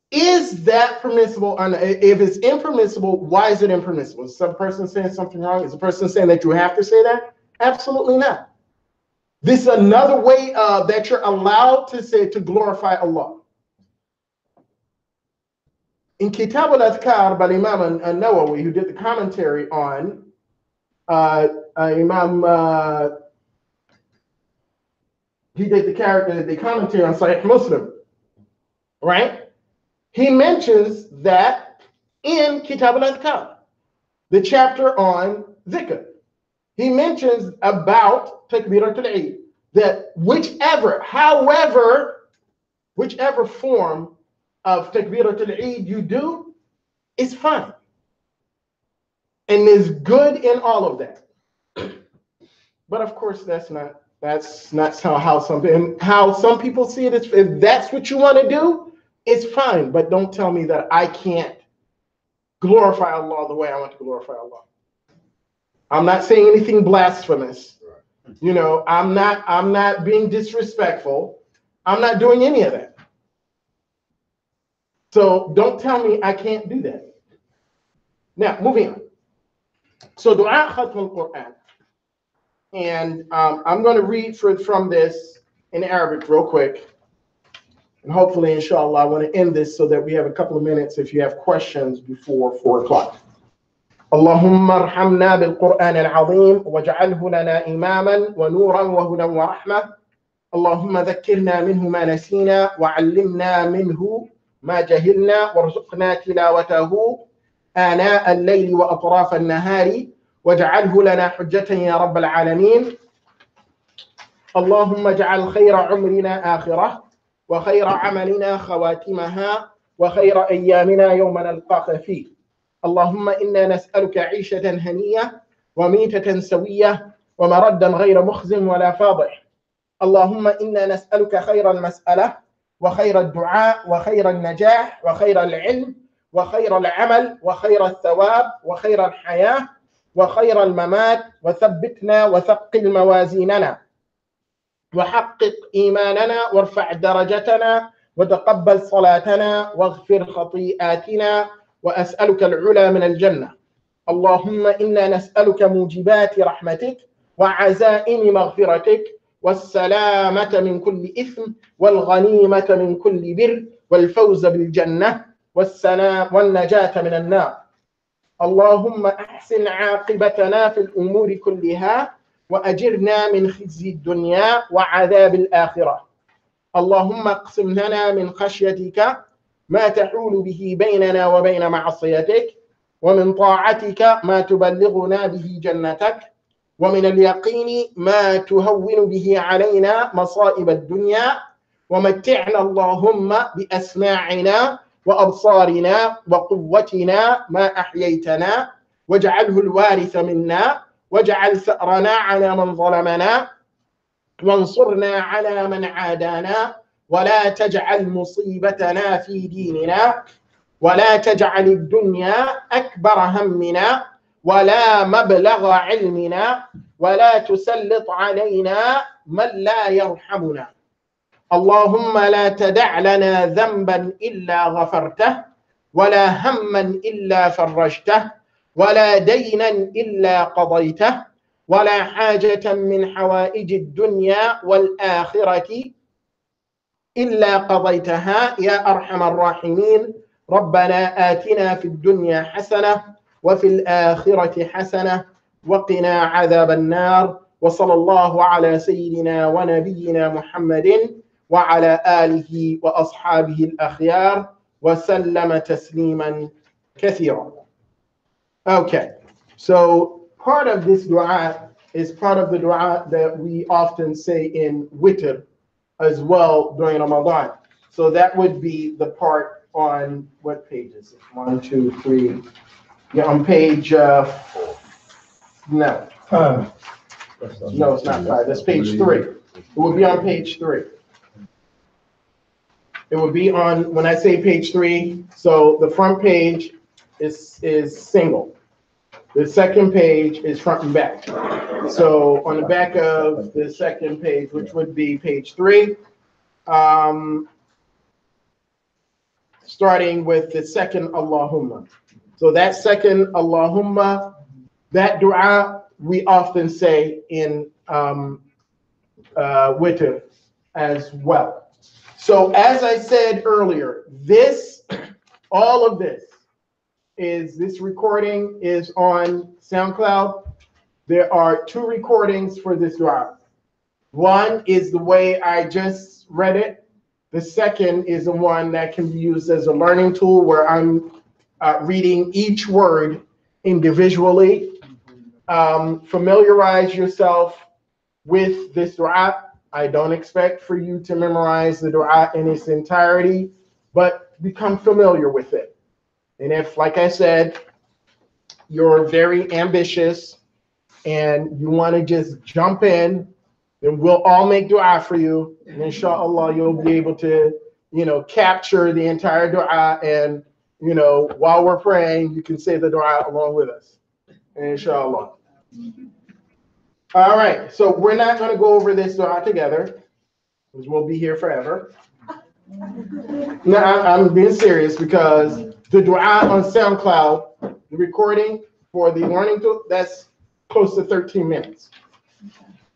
Is that permissible? Or not? If it's impermissible, why is it impermissible? Is some person saying something wrong? Is the person saying that you have to say that? Absolutely not. This is another way that you're allowed to say to glorify Allah. In Kitab al-Adhkar by Imam al-Nawawi, who did the commentary on Imam he did the commentary on Sahih Muslim, right? He mentions that in Kitab al-Adhkar, the chapter on zikr. He mentions about Takbiratul Eid, that whichever form of Takbiratul Eid you do is fine. And is good in all of that. But of course, that's not how some people see it. If that's what you want to do, it's fine. But don't tell me that I can't glorify Allah the way I want to glorify Allah. I'm not saying anything blasphemous. You know, I'm not being disrespectful. I'm not doing any of that. So don't tell me I can't do that. Now, moving on. So Dua Khatm al-Quran. And I'm going to read from this in Arabic real quick. And hopefully, inshallah, I want to end this so that we have a couple of minutes if you have questions before 4 o'clock. اللهم ارحمنا بالقرآن العظيم واجعله لنا إماما ونورا وهدى ورحمة. اللهم ذكرنا منه ما نسينا وعلمنا منه ما جهلنا وارزقنا تلاوته آناء الليل وأطراف النهار واجعله لنا حجة يا رب العالمين. اللهم اجعل خير عمرنا آخرة وخير عملنا خواتمها وخير أيامنا يوم نلقاك فيه. اللهم إنا نسألك عيشة هنية وميتة سوية ومردا غير مخز ولا فاضح. اللهم إنا نسألك خير المسألة وخير الدعاء وخير النجاح وخير العلم وخير العمل وخير الثواب وخير الحياة وخير الممات وثبتنا وثقل موازيننا وحقق إيماننا وارفع درجتنا وتقبل صلاتنا واغفر خطيئاتنا وأسألك العلا من الجنة. اللهم إنا نسألك موجبات رحمتك وعزائم مغفرتك والسلامة من كل إثم والغنيمة من كل بر والفوز بالجنة والنجاة من النار. اللهم أحسن عاقبتنا في الأمور كلها وأجرنا من خزي الدنيا وعذاب الآخرة. اللهم اقسم لنا من خشيتك ما تحول به بيننا وبين معصيتك ومن طاعتك ما تبلغنا به جنتك ومن اليقين ما تهون به علينا مصائب الدنيا ومتعنا اللهم بأسماعنا وأبصارنا وقوتنا ما أحييتنا واجعله الوارث منا واجعل ثأرنا على من ظلمنا وانصرنا على من عادانا ولا تجعل مصيبتنا في ديننا ولا تجعل الدنيا أكبر همنا ولا مبلغ علمنا ولا تسلط علينا من لا يرحمنا. اللهم لا تدع لنا ذنبا إلا غفرته ولا هما إلا فرجته ولا دينا إلا قضيته ولا حاجة من حوائج الدنيا والآخرة إلا قضيتها يا أرحم الراحمين. ربنا آتنا في الدنيا حسنة وفي الآخرة حسنة وقنا عذاب النار. وصلى الله على سيدنا ونبينا محمد وعلى آله وأصحابه الأخيار وسلم تسليما كثيرا. Okay, so part of this dua is part of the dua that we often say in witr as well during Ramadan. So that would be the part on what page is it? 1, 2, 3. Yeah, on page no, it's not 5. That's page 3. It would be on page 3. It would be on, when I say page 3, so the front page is single. The second page is front and back. So on the back of the second page, which would be page 3, starting with the second Allahumma. So that second Allahumma, that dua we often say in witr as well. So as I said earlier, all of this recording is on SoundCloud. There are 2 recordings for this dua. One is the way I just read it. The second is the one that can be used as a learning tool where I'm reading each word individually. Familiarize yourself with this dua. I don't expect for you to memorize the dua in its entirety, but become familiar with it. And if, like I said, you're very ambitious and you want to just jump in, then we'll all make dua for you. And inshallah, you'll be able to, capture the entire dua. And, while we're praying, you can say the dua along with us. Inshallah. All right. So we're not going to go over this dua together because we'll be here forever. No, I'm being serious because the dua on SoundCloud, the recording for the learning tool, that's close to 13 minutes.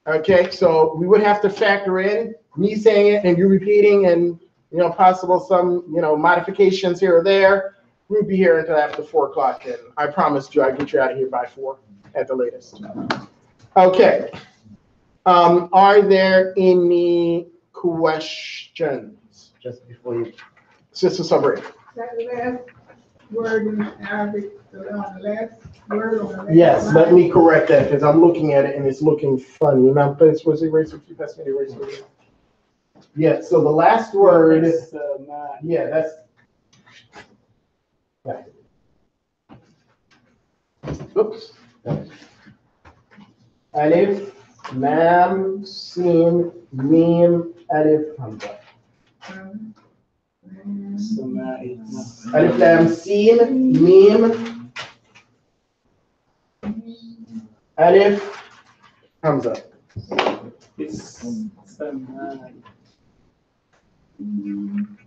Okay, so we would have to factor in me saying it and you repeating and, possible some, modifications here or there. We'll be here until after 4 o'clock, and I promised you I'd get you out of here by 4 at the latest. Okay. Are there any questions? Just before you. Sister Sabri. That last word in Arabic, the last word on the last Yes, line. let me correct that because I'm looking at it and it's looking funny. Now, please, was eraser? Can you pass me the eraser? Yeah, so the last word is, yeah, that's. Yeah. Oops. Alif, Lam, Sin, Mim, Alif, Hamza. Alif, Lam, Sin, Mim, Alif, Hamza.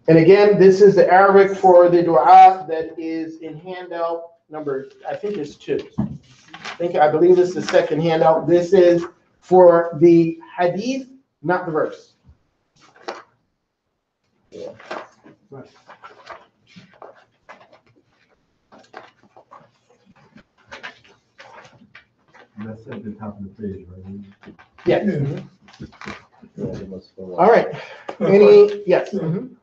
And again, this is the Arabic for the dua that is in handout number, I think it's 2. I believe this is the second handout. This is for the hadith, not the verse. Yeah. Right. That's at the top of the page, right? Yes. Yeah, it was for All right. Any, yes. Mhm.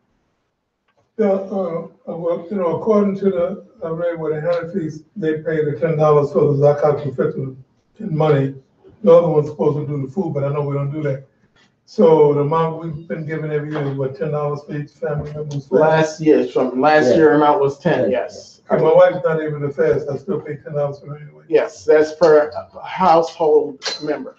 Yeah, well, according to the, I read where the Hanafis, they pay the $10 for the zakat al-fitr in money. The other one's supposed to do the food, but I know we don't do that. So the amount we've been given every year is what, $10 for each family member's fast? Last year amount was 10, yes. And my wife's not able to fast, I still pay $10 for her anyway. Yes, that's per household member.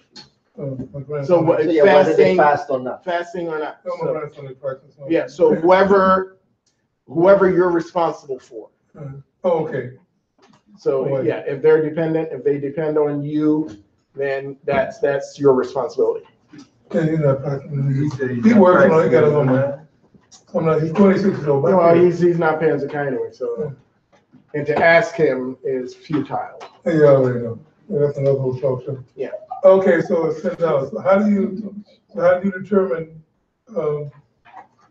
My grandson. So what, So yeah, whether they fasting, fast or not. fasting or not? No, my grandson is practicing. Yeah, so whoever you're responsible for. Oh, okay. So yeah, if they're dependent, if they depend on you, then that's your responsibility. Yeah, he's not practicing. He said he's He not works on it, he got his own practicing. money. He's 26 years old. No, he's not paying Zakat anyway, so, and to ask him is futile. Yeah, you already know. Yeah, that's another whole talk show. Yeah. Okay, so it's $10. So how do you determine, that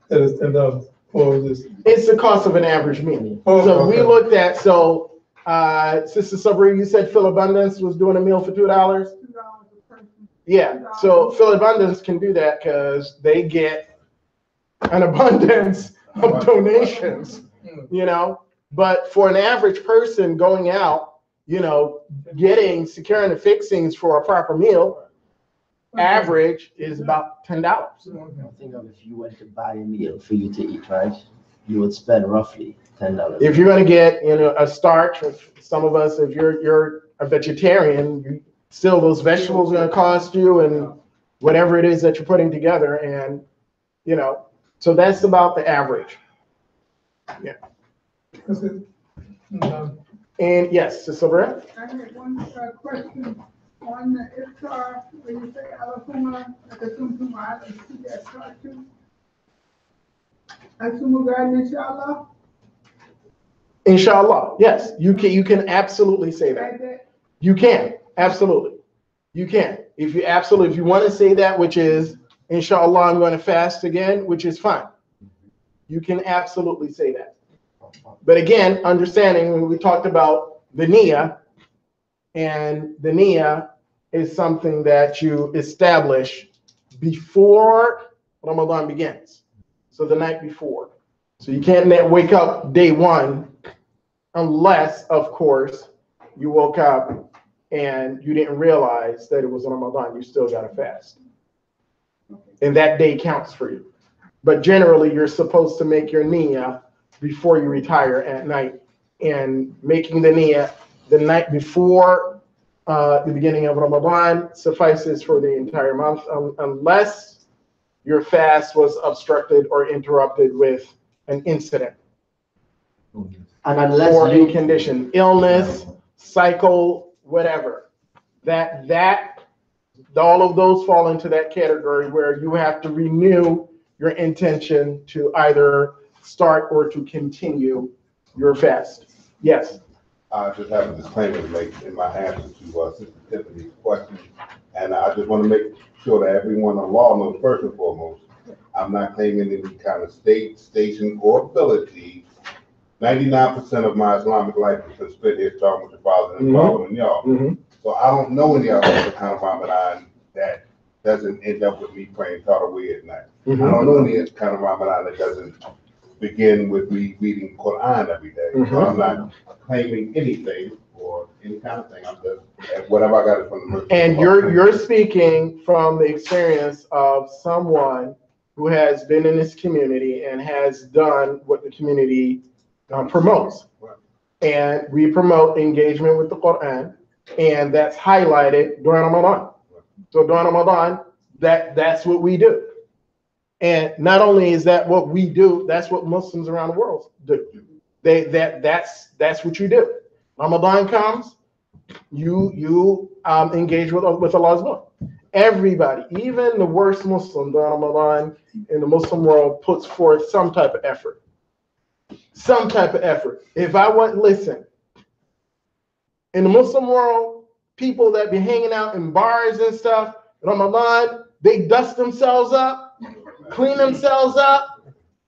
it's $10 for this? It's the cost of an average meal. Oh, So we okay. looked at, Sister Sabri, you said Phil Abundance was doing a meal for $2? $2 a person. Yeah, so Phil Abundance can do that because they get an abundance of donations, But for an average person going out, securing the fixings for a proper meal, average is about $10. Think of if you went to buy a meal for you to eat, right? You would spend roughly $10. If you're going to get, a starch, some of us, if you're a vegetarian, still those vegetables are going to cost you and whatever it is that you're putting together. And, so that's about the average. Yeah. That's it. And yes, Sister Sabri? I had one question on the iftar, when you say alakuma, akatumtum, I didn't see that cartoon. Asumugan, inshallah. Inshallah, yes, you can absolutely say that. Like that? You can, absolutely. You can. If you want to say that, which is, inshallah, I'm going to fast again, which is fine. You can absolutely say that. But again, understanding when we talked about the niyyah, and the niyyah is something that you establish before Ramadan begins. So the night before. So you can't wake up day one unless, of course, you woke up and you didn't realize that it was Ramadan. You still got to fast. And that day counts for you. But generally, you're supposed to make your niyyah before you retire at night. And making the niyyah the night before the beginning of Ramadan suffices for the entire month, unless your fast was obstructed or interrupted with an incident. And unless or you in condition, illness, cycle, whatever. All of those fall into that category where you have to renew your intention to either start or to continue your fast. Yes. I just have a disclaimer to make in my answer to Sister Tiffany's question. And I just want to make sure that everyone on law knows, first and foremost, I'm not claiming any kind of state, station, or ability. 99% of my Islamic life is been spent here talking with the Father and following y'all. So I don't know any other kind of Ramadan that doesn't end up with me praying Tarawih at night. I don't know any kind of Ramadan that doesn't begin with me reading Quran every day. So I'm not claiming anything or any kind of thing. I'm just whatever I got it from the mercy. And you're speaking from the experience of someone who has been in this community and has done what the community promotes. And we promote engagement with the Quran, and that's highlighted during Ramadan. So during Ramadan, that's what we do. And not only is that what we do, that's what Muslims around the world do. That's what you do. Ramadan comes, you engage with Allah's book. Everybody, even the worst Muslim during Ramadan in the Muslim world, puts forth some type of effort. Some type of effort. If I want, listen, in the Muslim world, people that be hanging out in bars and stuff, Ramadan, they dust themselves up, clean themselves up.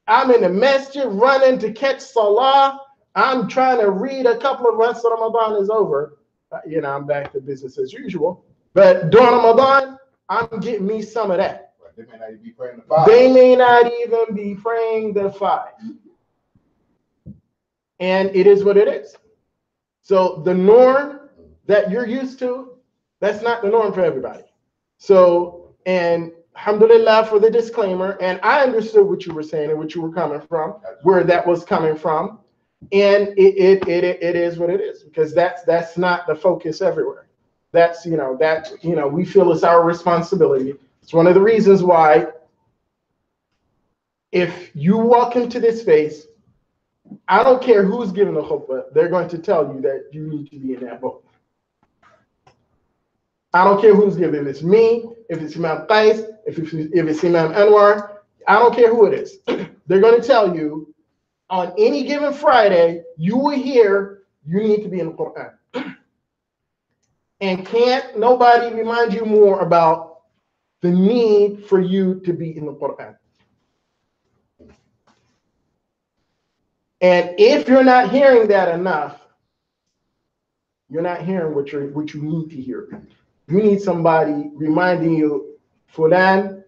I'm in the masjid running to catch Salah. I'm trying to read a couple of months so Ramadan is over. I'm back to business as usual. But during Ramadan, I'm getting me some of that. They may not even be praying the five. They may not even be praying the five. And it is what it is. So the norm that you're used to, that's not the norm for everybody. So, and alhamdulillah for the disclaimer, and I understood what you were saying and what you were coming from, where that was coming from. And it is what it is, because that's not the focus everywhere. That's, we feel it's our responsibility. It's one of the reasons why if you walk into this space, I don't care who's giving the khutbah, they're going to tell you that you need to be in that boat. I don't care who's giving. If it's me, if it's Imam Qais, if it's Imam Anwar, I don't care who it is. They're going to tell you on any given Friday, you will hear you need to be in the Quran. And can't nobody remind you more about the need for you to be in the Quran. And if you're not hearing that enough, you're not hearing what you need to hear. You need somebody reminding you, Fulan,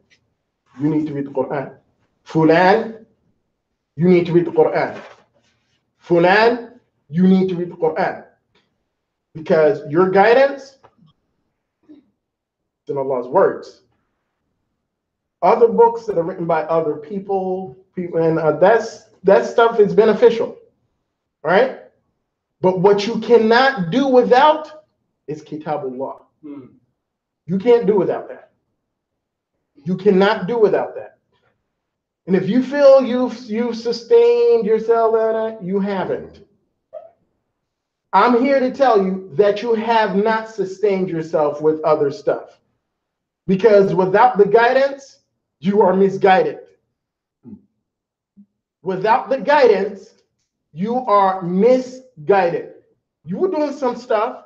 you need to read the Quran. Fulan, you need to read the Quran. Fulan, you need to read the Quran. Because your guidance is in Allah's words. Other books that are written by other people and that stuff is beneficial, right? But what you cannot do without is Kitabullah. You can't do without that. You cannot do without that. And if you feel you've sustained yourself, you haven't. I'm here to tell you that you have not sustained yourself with other stuff. Because without the guidance, you are misguided. Without the guidance, you are misguided. You were doing some stuff,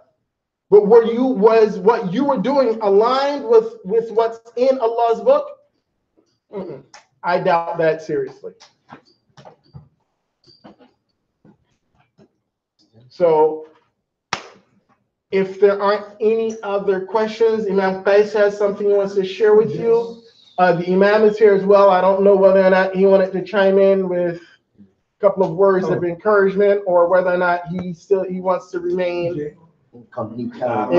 but what you were doing aligned with what's in Allah's book? I doubt that seriously. So if there aren't any other questions, Imam Qais has something he wants to share with you. The Imam is here as well. I don't know whether or not he wanted to chime in with a couple of words of encouragement, or whether or not he wants to remain in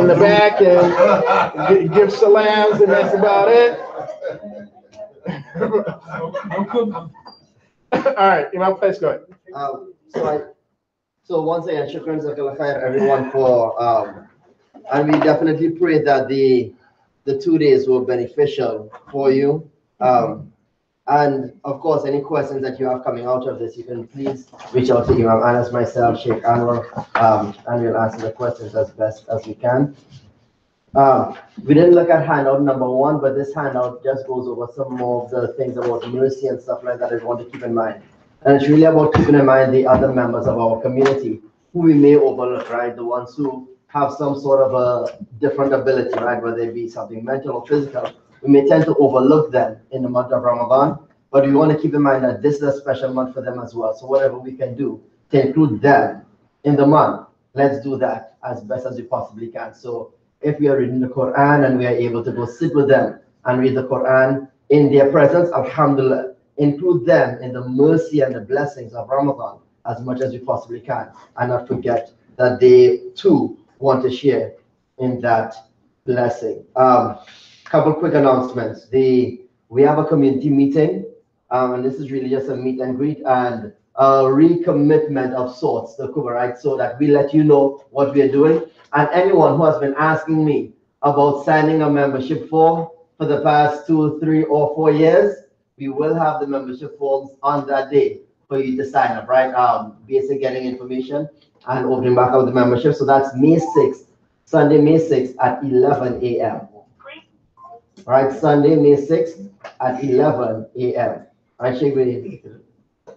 the back and give salams, and that's about it. All right, Imam, please go ahead. So once again, shukran jazakallah khair everyone for and we definitely pray that the 2 days were beneficial for you. And of course, any questions that you have coming out of this, you can please reach out to Imam Anas, myself, Sheikh Anwar, and we'll answer the questions as best as we can. We didn't look at handout number 1, but this handout just goes over some more of the things about mercy and stuff like that I want to keep in mind. And it's really about keeping in mind the other members of our community who we may overlook, right? The ones who have some sort of a different ability, right? Whether it be something mental or physical, we may tend to overlook them in the month of Ramadan, but we want to keep in mind that this is a special month for them as well. So whatever we can do to include them in the month, let's do that as best as we possibly can. So if we are reading the Quran and we are able to go sit with them and read the Quran in their presence, alhamdulillah, include them in the mercy and the blessings of Ramadan as much as we possibly can, and not forget that they too want to share in that blessing. Couple quick announcements. We have a community meeting, and this is really just a meet and greet and a recommitment of sorts to Cuba, right? So that we let you know what we are doing. And anyone who has been asking me about signing a membership form for the past 2, 3, or 4 years, we will have the membership forms on that day for you to sign up, right? Basic getting information and opening back of the membership. So that's May 6th, Sunday, May 6th at 11 a.m. Right, Sunday, May 6th at 11 a.m. Right, Sheikh?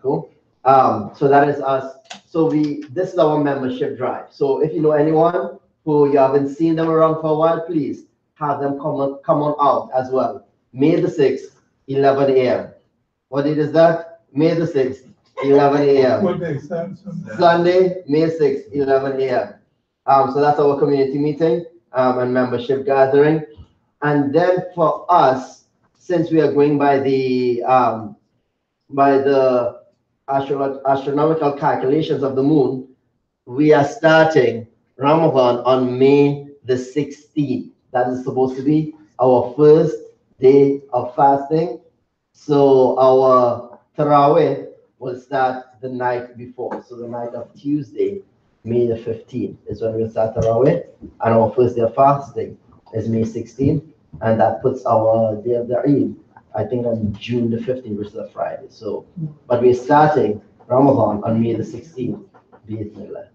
Cool. So that is us. So this is our membership drive. So if you know anyone who you haven't seen them around for a while, please have them come on out as well. May the 6th, 11 a.m. What date is that? May the 6th, 11 a.m. What day? Sunday, May 6th, 11 a.m. So that's our community meeting and membership gathering. And then for us, since we are going by the astronomical calculations of the moon, we are starting Ramadan on May the 16th. That is supposed to be our first day of fasting. So our Taraweeh will start the night before. So the night of Tuesday, May the 15th is when we'll start Taraweeh. And our first day of fasting is May 16th. And that puts our day of the Eid, I think, on June the 15th, which is a Friday. So, but we're starting Ramadan on May the 16th. Bismillah.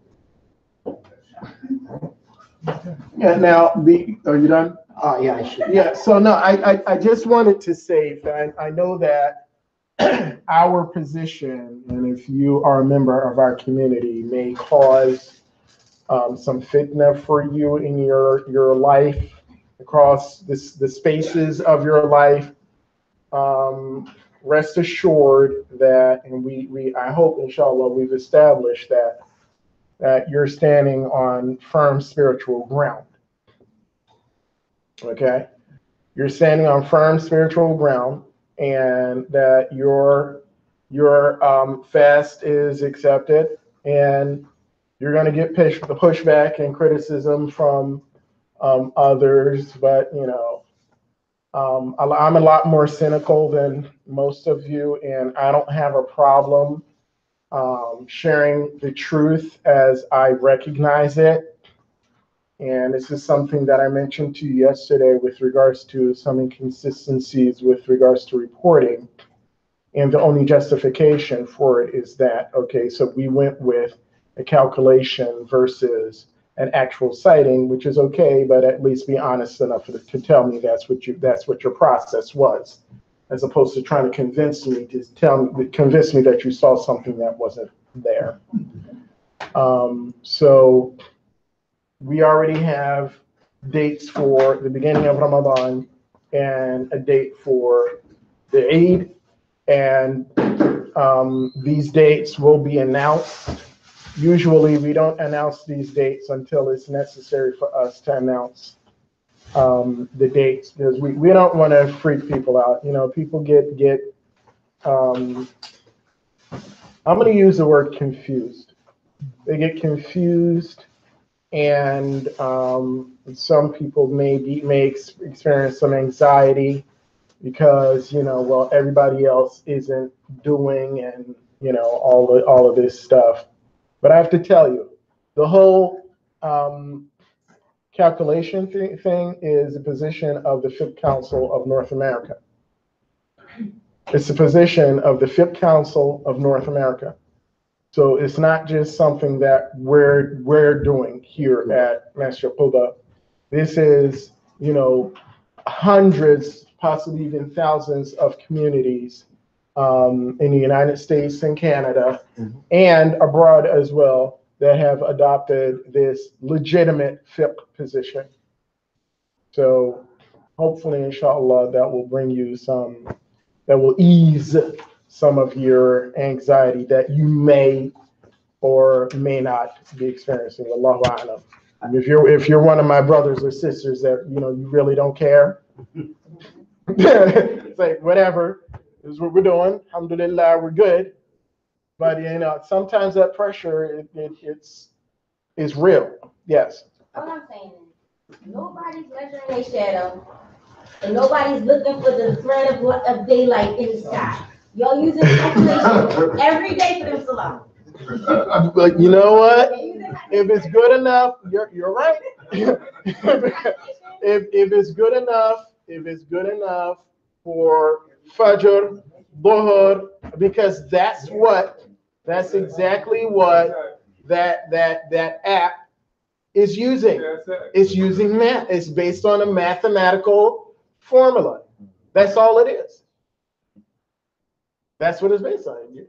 Yeah. Now, are you done? Yeah, I should. Yeah. So no, I just wanted to say that I know that our position, and if you are a member of our community, may cause some fitna for you in your life across the spaces of your life. Rest assured that, and I hope, inshallah, we've established that you're standing on firm spiritual ground. Okay? You're standing on firm spiritual ground, and that your fast is accepted, and you're going to get the pushback and criticism from others, but I'm a lot more cynical than most of you, and I don't have a problem sharing the truth as I recognize it. And this is something that I mentioned to you yesterday with regards to some inconsistencies with regards to reporting. And the only justification for it is that, okay, so we went with a calculation versus an actual sighting, which is okay, but at least be honest enough to tell me that's what your process was, as opposed to trying to convince me that you saw something that wasn't there. So we already have dates for the beginning of Ramadan and a date for the Eid, and these dates will be announced. Usually we don't announce these dates until it's necessary for us to announce the dates, because we don't want to freak people out. You know, people get I'm going to use the word confused. They get confused, and some people may experience some anxiety because, you know, well, everybody else isn't doing, and, you know, all of this stuff. But I have to tell you, the whole calculation thing is the position of the Fifth Council of North America. It's the position of the Fifth Council of North America. So it's not just something that we're doing here at Master Puba. This is, you know, hundreds, possibly even thousands of communities in the United States and Canada, and abroad as well, that have adopted this legitimate fiqh position. So hopefully, inshallah, that will bring you that will ease some of your anxiety that you may or may not be experiencing. Allahu a'lam. If you're one of my brothers or sisters that, you know, you really don't care, it's like, whatever, this is what we're doing. Alhamdulillah, we're good. But, you know, sometimes that pressure, it's real. Yes. All I'm saying is, nobody's measuring their shadow, and nobody's looking for the thread of daylight in the sky. Y'all using calculation every day for them salah. But you know what? If it's good enough, you're right. if it's good enough for Fajr, Dhuhr, because that's exactly what that app is using. It's using math. It's based on a mathematical formula. That's all it is. That's what it's based on.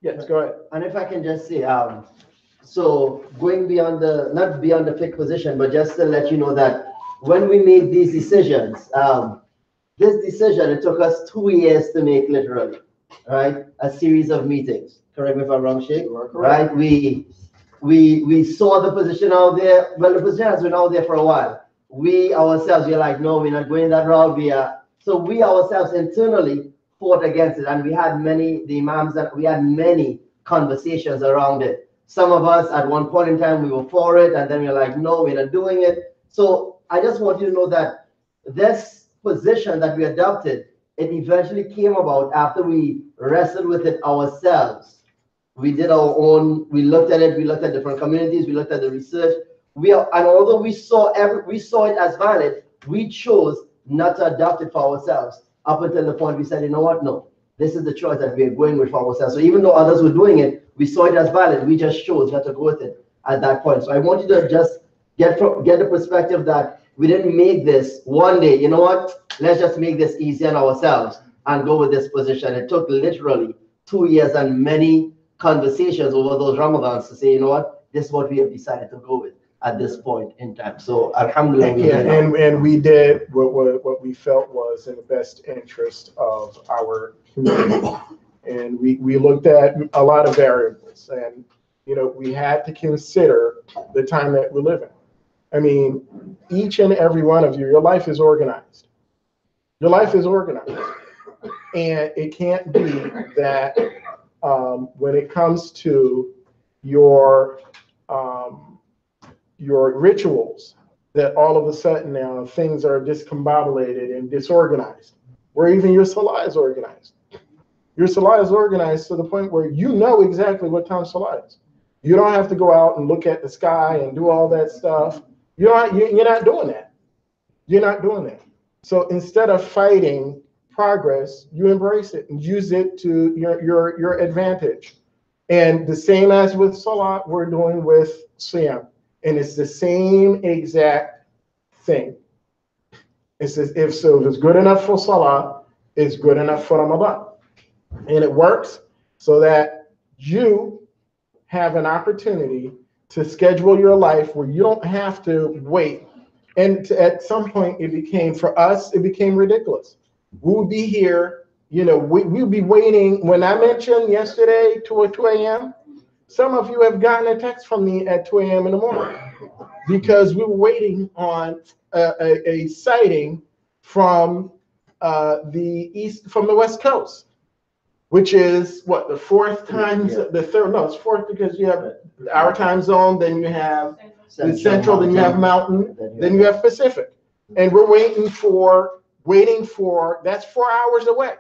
Yes, go ahead. And if I can just say, so going beyond not beyond the fiqh position, but just to let you know that when we made these decisions, this decision, it took us 2 years to make, literally, right? A series of meetings. Correct me if I'm wrong, Sheikh. Right? We saw the position out there. Well, the position has been out there for a while. We ourselves, we're like, no, we're not going that route. So we ourselves internally fought against it, and we had the imams, and we had many conversations around it. Some of us at one point in time, we were for it, and then we're like, no, we're not doing it. So I just want you to know that this position that we adopted, it eventually came about after we wrestled with it ourselves. We did our own, we looked at it, we looked at different communities, we looked at the research. And although we saw it as valid, we chose not to adopt it for ourselves. Up until the point we said, you know what, no, this is the choice that we're going with for ourselves. So even though others were doing it, we saw it as valid, we just chose not to go with it at that point. So I want you to just get the perspective that we didn't make this one day, you know what, let's just make this easy on ourselves and go with this position. It took literally 2 years and many conversations over those Ramadans to say, you know what, this is what we have decided to go with at this point in time. So alhamdulillah. And we did what we felt was in the best interest of our community. And we looked at a lot of variables, and, you know, we had to consider the time that we live in. I mean, each and every one of you, your life is organized. Your life is organized. And it can't be that when it comes to your rituals, that all of a sudden now things are discombobulated and disorganized, where even your salah is organized. Your salah is organized to the point where you know exactly what time salah is. You don't have to go out and look at the sky and do all that stuff. You're not doing that. You're not doing that. So instead of fighting progress, you embrace it and use it to your advantage. And the same as with salah, we're doing with siyam. And it's the same exact thing. It says if it's good enough for salah, it's good enough for Ramadan. And it works so that you have an opportunity to schedule your life where you don't have to wait. And at some point, for us, it became ridiculous. We would be here, you know, we'd be waiting. When I mentioned yesterday 2 a.m., some of you have gotten a text from me at 2 a.m. in the morning because we were waiting on a sighting from from the West Coast, which is what, the fourth time, the third, no, it's fourth, because you have our time zone, then you have the Central, then you have Mountain, then you have Pacific. And we're waiting for, that's 4 hours away.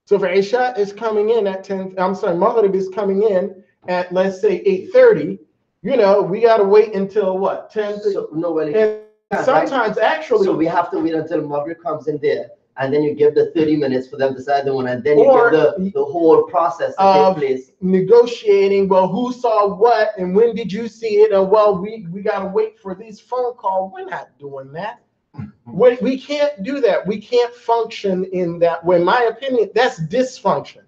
So if Isha is coming in at 10, I'm sorry, Maghrib is coming in at, let's say, 8:30, you know, we got to wait until what, 10? So, no, well, and sometimes actually. So we have to wait until Maghrib comes in there, and then you give the 30 minutes for them to decide the one, and then you give the whole process to take place. Negotiating, well, who saw what, and when did you see it? And well, we got to wait for these phone calls. We're not doing that. We can't do that. We can't function in that way. In my opinion, that's dysfunction.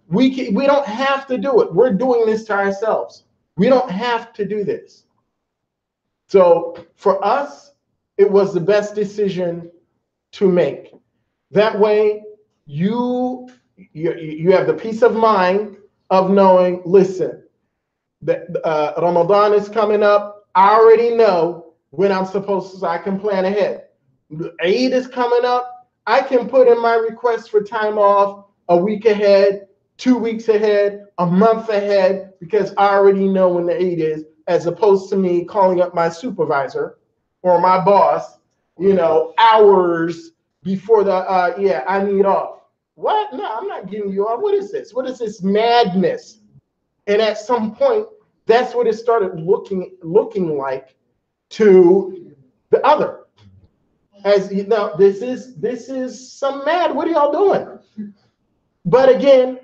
We don't have to do it. We're doing this to ourselves. We don't have to do this. So for us, it was the best decision to make. That way, you have the peace of mind of knowing, listen, that Ramadan is coming up. I already know when I'm supposed to, so I can plan ahead. Eid is coming up. I can put in my request for time off a week ahead, 2 weeks ahead, a month ahead, because I already know when the Eid is, as opposed to me calling up my supervisor or my boss, you know, hours before the, yeah, I need off. What? No, I'm not giving you off. What is this? What is this madness? And at some point, that's what it started looking like to the other. As you know, this is some mad. What are y'all doing? But again,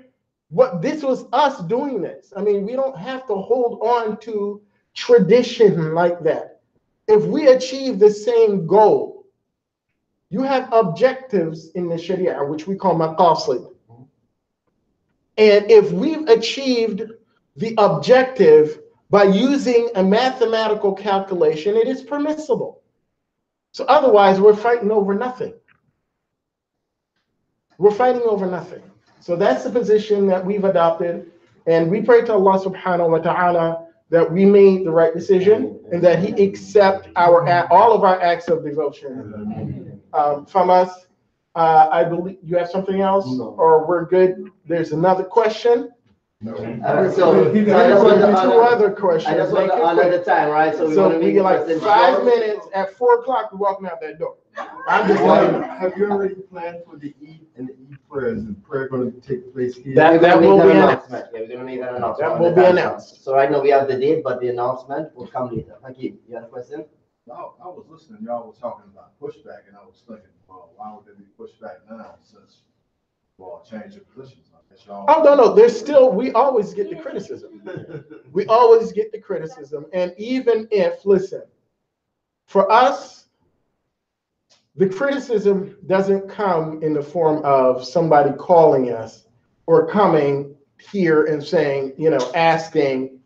this was us doing this. I mean, we don't have to hold on to tradition like that. If we achieve the same goal, you have objectives in the Sharia, which we call maqasid. And if we've achieved the objective by using a mathematical calculation, it is permissible. So otherwise, we're fighting over nothing. We're fighting over nothing. So that's the position that we've adopted. And we pray to Allah subhanahu wa ta'ala that we made the right decision and that He accept all of our acts of devotion from us. I believe you have something else, or we're good. There's another question. So I just want to two other questions. I just want to honor the time, right? So we get like 5 minutes. At 4 o'clock, we're walking out that door. I'm just letting you. Have you already planned for the Eid and the Eid prayers? Is the prayer going to take place here? That will be announced. Yeah, we're going to make that announcement. That will be announced. So right now we have the date, but the announcement will come later. Thank you. You have a question? No, I was listening. Y'all was talking about pushback, and I was thinking, well, why would there be pushback now since well, change your positions? Oh, no. There's still, we always get the criticism. We always get the criticism. And even if, listen, for us, the criticism doesn't come in the form of somebody calling us or coming here and saying, you know, asking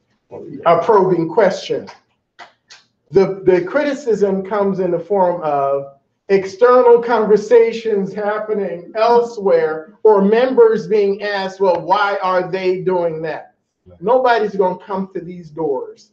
a probing question. The criticism comes in the form of external conversations happening elsewhere, or members being asked, well, why are they doing that? Nobody's going to come to these doors,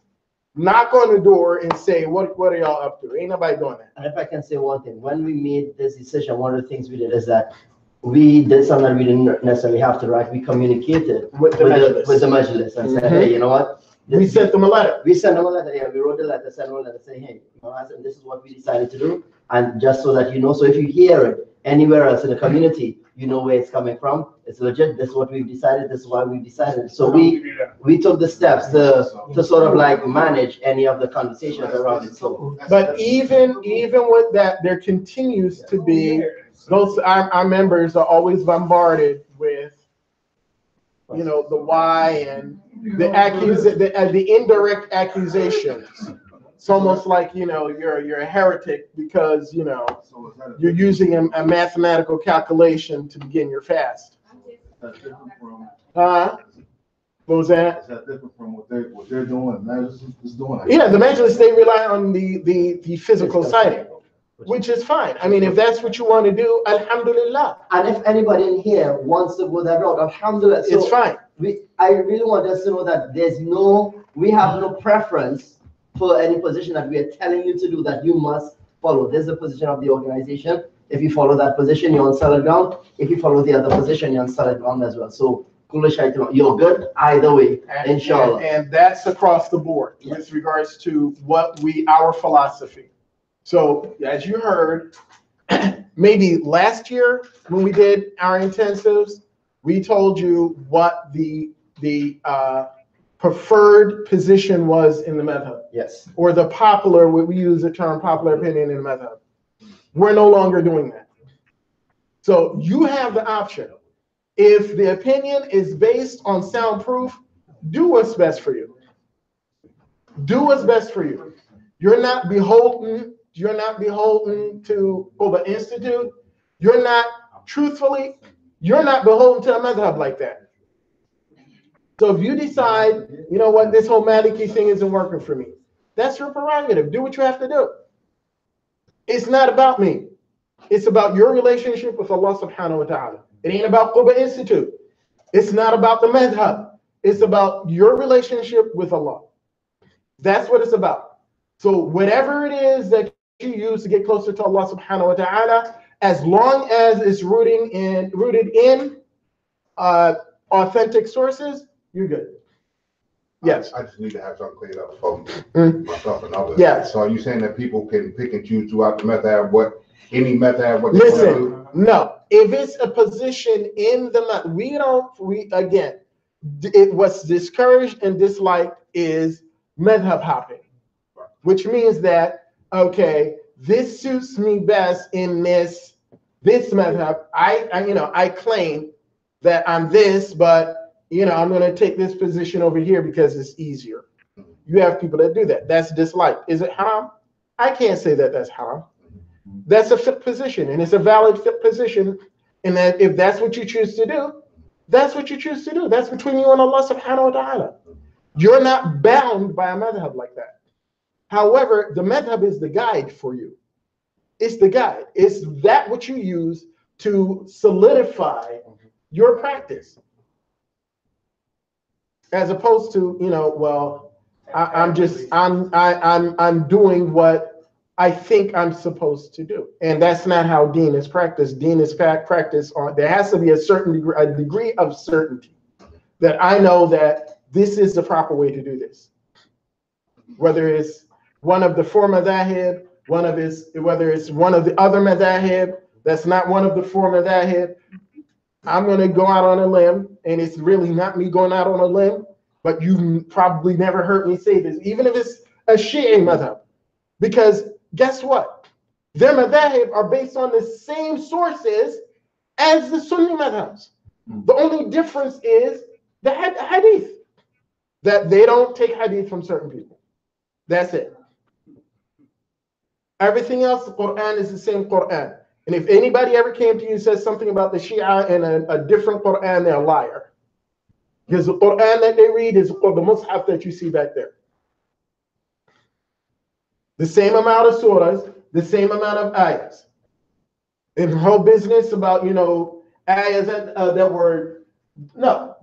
knock on the door and say, what are y'all up to? Ain't nobody doing that. And if I can say one thing, when we made this decision, one of the things we did is that we did something that we didn't necessarily have to write. We communicated with the Majlis and said, hey, you know what? We sent them a letter. We sent them a letter. Yeah, we wrote the letter, sent them a letter saying, hey, you know, this is what we decided to do. And just so that you know, so if you hear it anywhere else in the community, you know where it's coming from. It's legit. This is what we've decided. This is why we decided. So we took the steps to sort of like manage any of the conversations around it. So, but even with that, there continues to be our members are always bombarded with, you know, the why and the indirect accusations. It's almost like, you know, you're a heretic because, you know, you're using a mathematical calculation to begin your fast. What was that? Is that different from what they're doing? Majlis is doing. Yeah, the Majlis, they rely on the physical sighting, which is fine. I mean, if that's what you want to do, alhamdulillah. And if anybody in here wants to go that route, alhamdulillah. So it's fine. I really want us to know that we have no preference for any position that we are telling you to do, that you must follow. This is the position of the organization. If you follow that position, you're on solid ground. If you follow the other position, you're on solid ground as well. So, you're good either way, inshallah. And that's across the board with regards to our philosophy. So as you heard, maybe last year when we did our intensives, we told you what the preferred position was in the madhab. Yes. Or we use the term popular opinion in the madhab. We're no longer doing that. So you have the option. If the opinion is based on sound proof, do what's best for you. Do what's best for you. You're not beholden to the Institute. You're not beholden to a madhab like that. So if you decide, you know what, this whole Maliki thing isn't working for me, that's your prerogative. Do what you have to do. It's not about me. It's about your relationship with Allah subhanahu wa ta'ala. It ain't about Quba Institute. It's not about the madhab. It's about your relationship with Allah. That's what it's about. So whatever it is that you use to get closer to Allah subhanahu wa ta'ala, as long as it's rooted in authentic sources, you're good. Yes. I just need to have something cleared up for myself and others. Yes. So are you saying that people can pick and choose throughout the madhab any madhab? Listen, no. If it's a position in the what's discouraged and disliked is madhab hopping, which means that, okay, this suits me best in this madhab. I claim that I'm this, but I'm going to take this position over here because it's easier. You have people that do that. That's disliked. Is it haram? I can't say that that's haram. That's a fit position, and it's a valid fit position. And that if that's what you choose to do, that's what you choose to do. That's between you and Allah subhanahu wa ta'ala. You're not bound by a madhab like that. However, the madhab is the guide for you. It's the guide. It's that what you use to solidify your practice. As opposed to, I'm doing what I think I'm supposed to do. And that's not how deen is practiced. Deen is practiced on, there has to be a degree of certainty that I know that this is the proper way to do this. Whether it's one of the four madhahib, whether it's one of the other madhahib, that's not one of the four madhahib, I'm going to go out on a limb, and it's really not me going out on a limb, but you probably never heard me say this, even if it's a Shi'i madhab. Because guess what? Their madhahib are based on the same sources as the Sunni madhabs. The only difference is the hadith, that they don't take hadith from certain people. That's it. Everything else, the Quran is the same Quran. And if anybody ever came to you and says something about the Shia and a different Quran, they're a liar. Because the Quran that they read is the Mus'haf that you see back there. The same amount of surahs, the same amount of ayahs. And the whole business about, ayahs that were, no,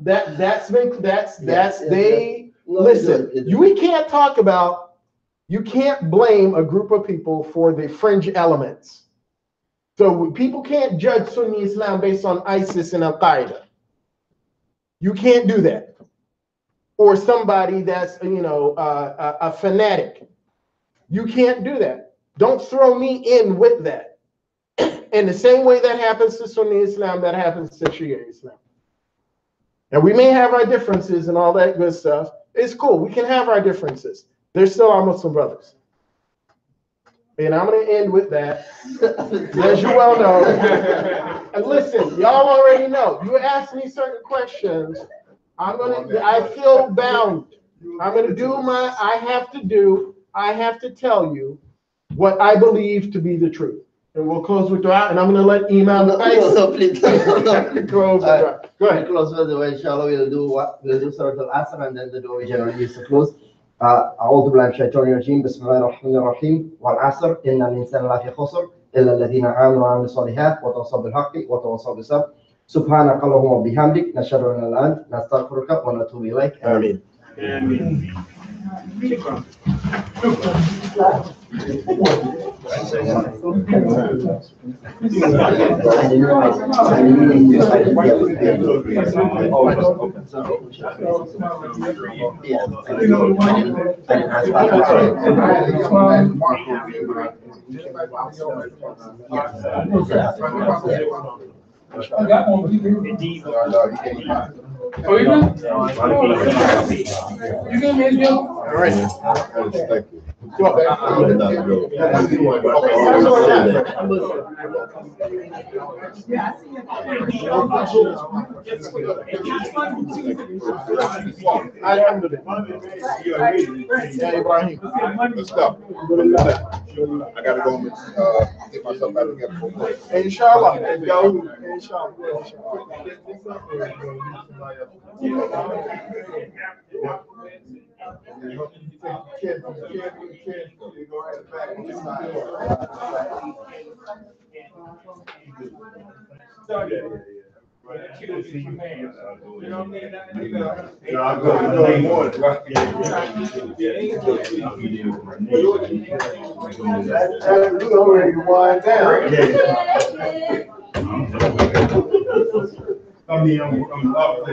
we can't talk about, you can't blame a group of people for the fringe elements. So people can't judge Sunni Islam based on ISIS and Al-Qaeda. You can't do that. Or somebody that's, a fanatic. You can't do that. Don't throw me in with that. In the same way that happens to Sunni Islam, that happens to Shia Islam. And we may have our differences and all that good stuff. It's cool. We can have our differences. They're still our Muslim brothers. And I'm going to end with that. As you well know. And listen, y'all already know. You ask me certain questions. I feel bound. I'm going to do I have to tell you what I believe to be the truth. And we'll close with dua, and I'm going to let Imam please. close with dua. Go ahead. Close with dua, inshallah. We'll do Surah Al-Asr, and then the dua we generally use to close. أعوذ بالله من الشيطان الرجيم بسم الله الرحمن الرحيم والعصر إن الإنسان لفي خسر إلا الذين آمنوا وعملوا الصالحات وتواصوا بالحق وتواصوا بالصبر سبحانك اللهم وبحمدك نشهد أن لا إله إلا أنت نستغفرك ونتوب إليك آمين. I got one. You good? Oh, you good? You good, man? You? All right. Thank you. Yeah, Ibrahim. Let's go. I gotta go, get myself back together. Inshallah. Inshallah. I mean, I'm up.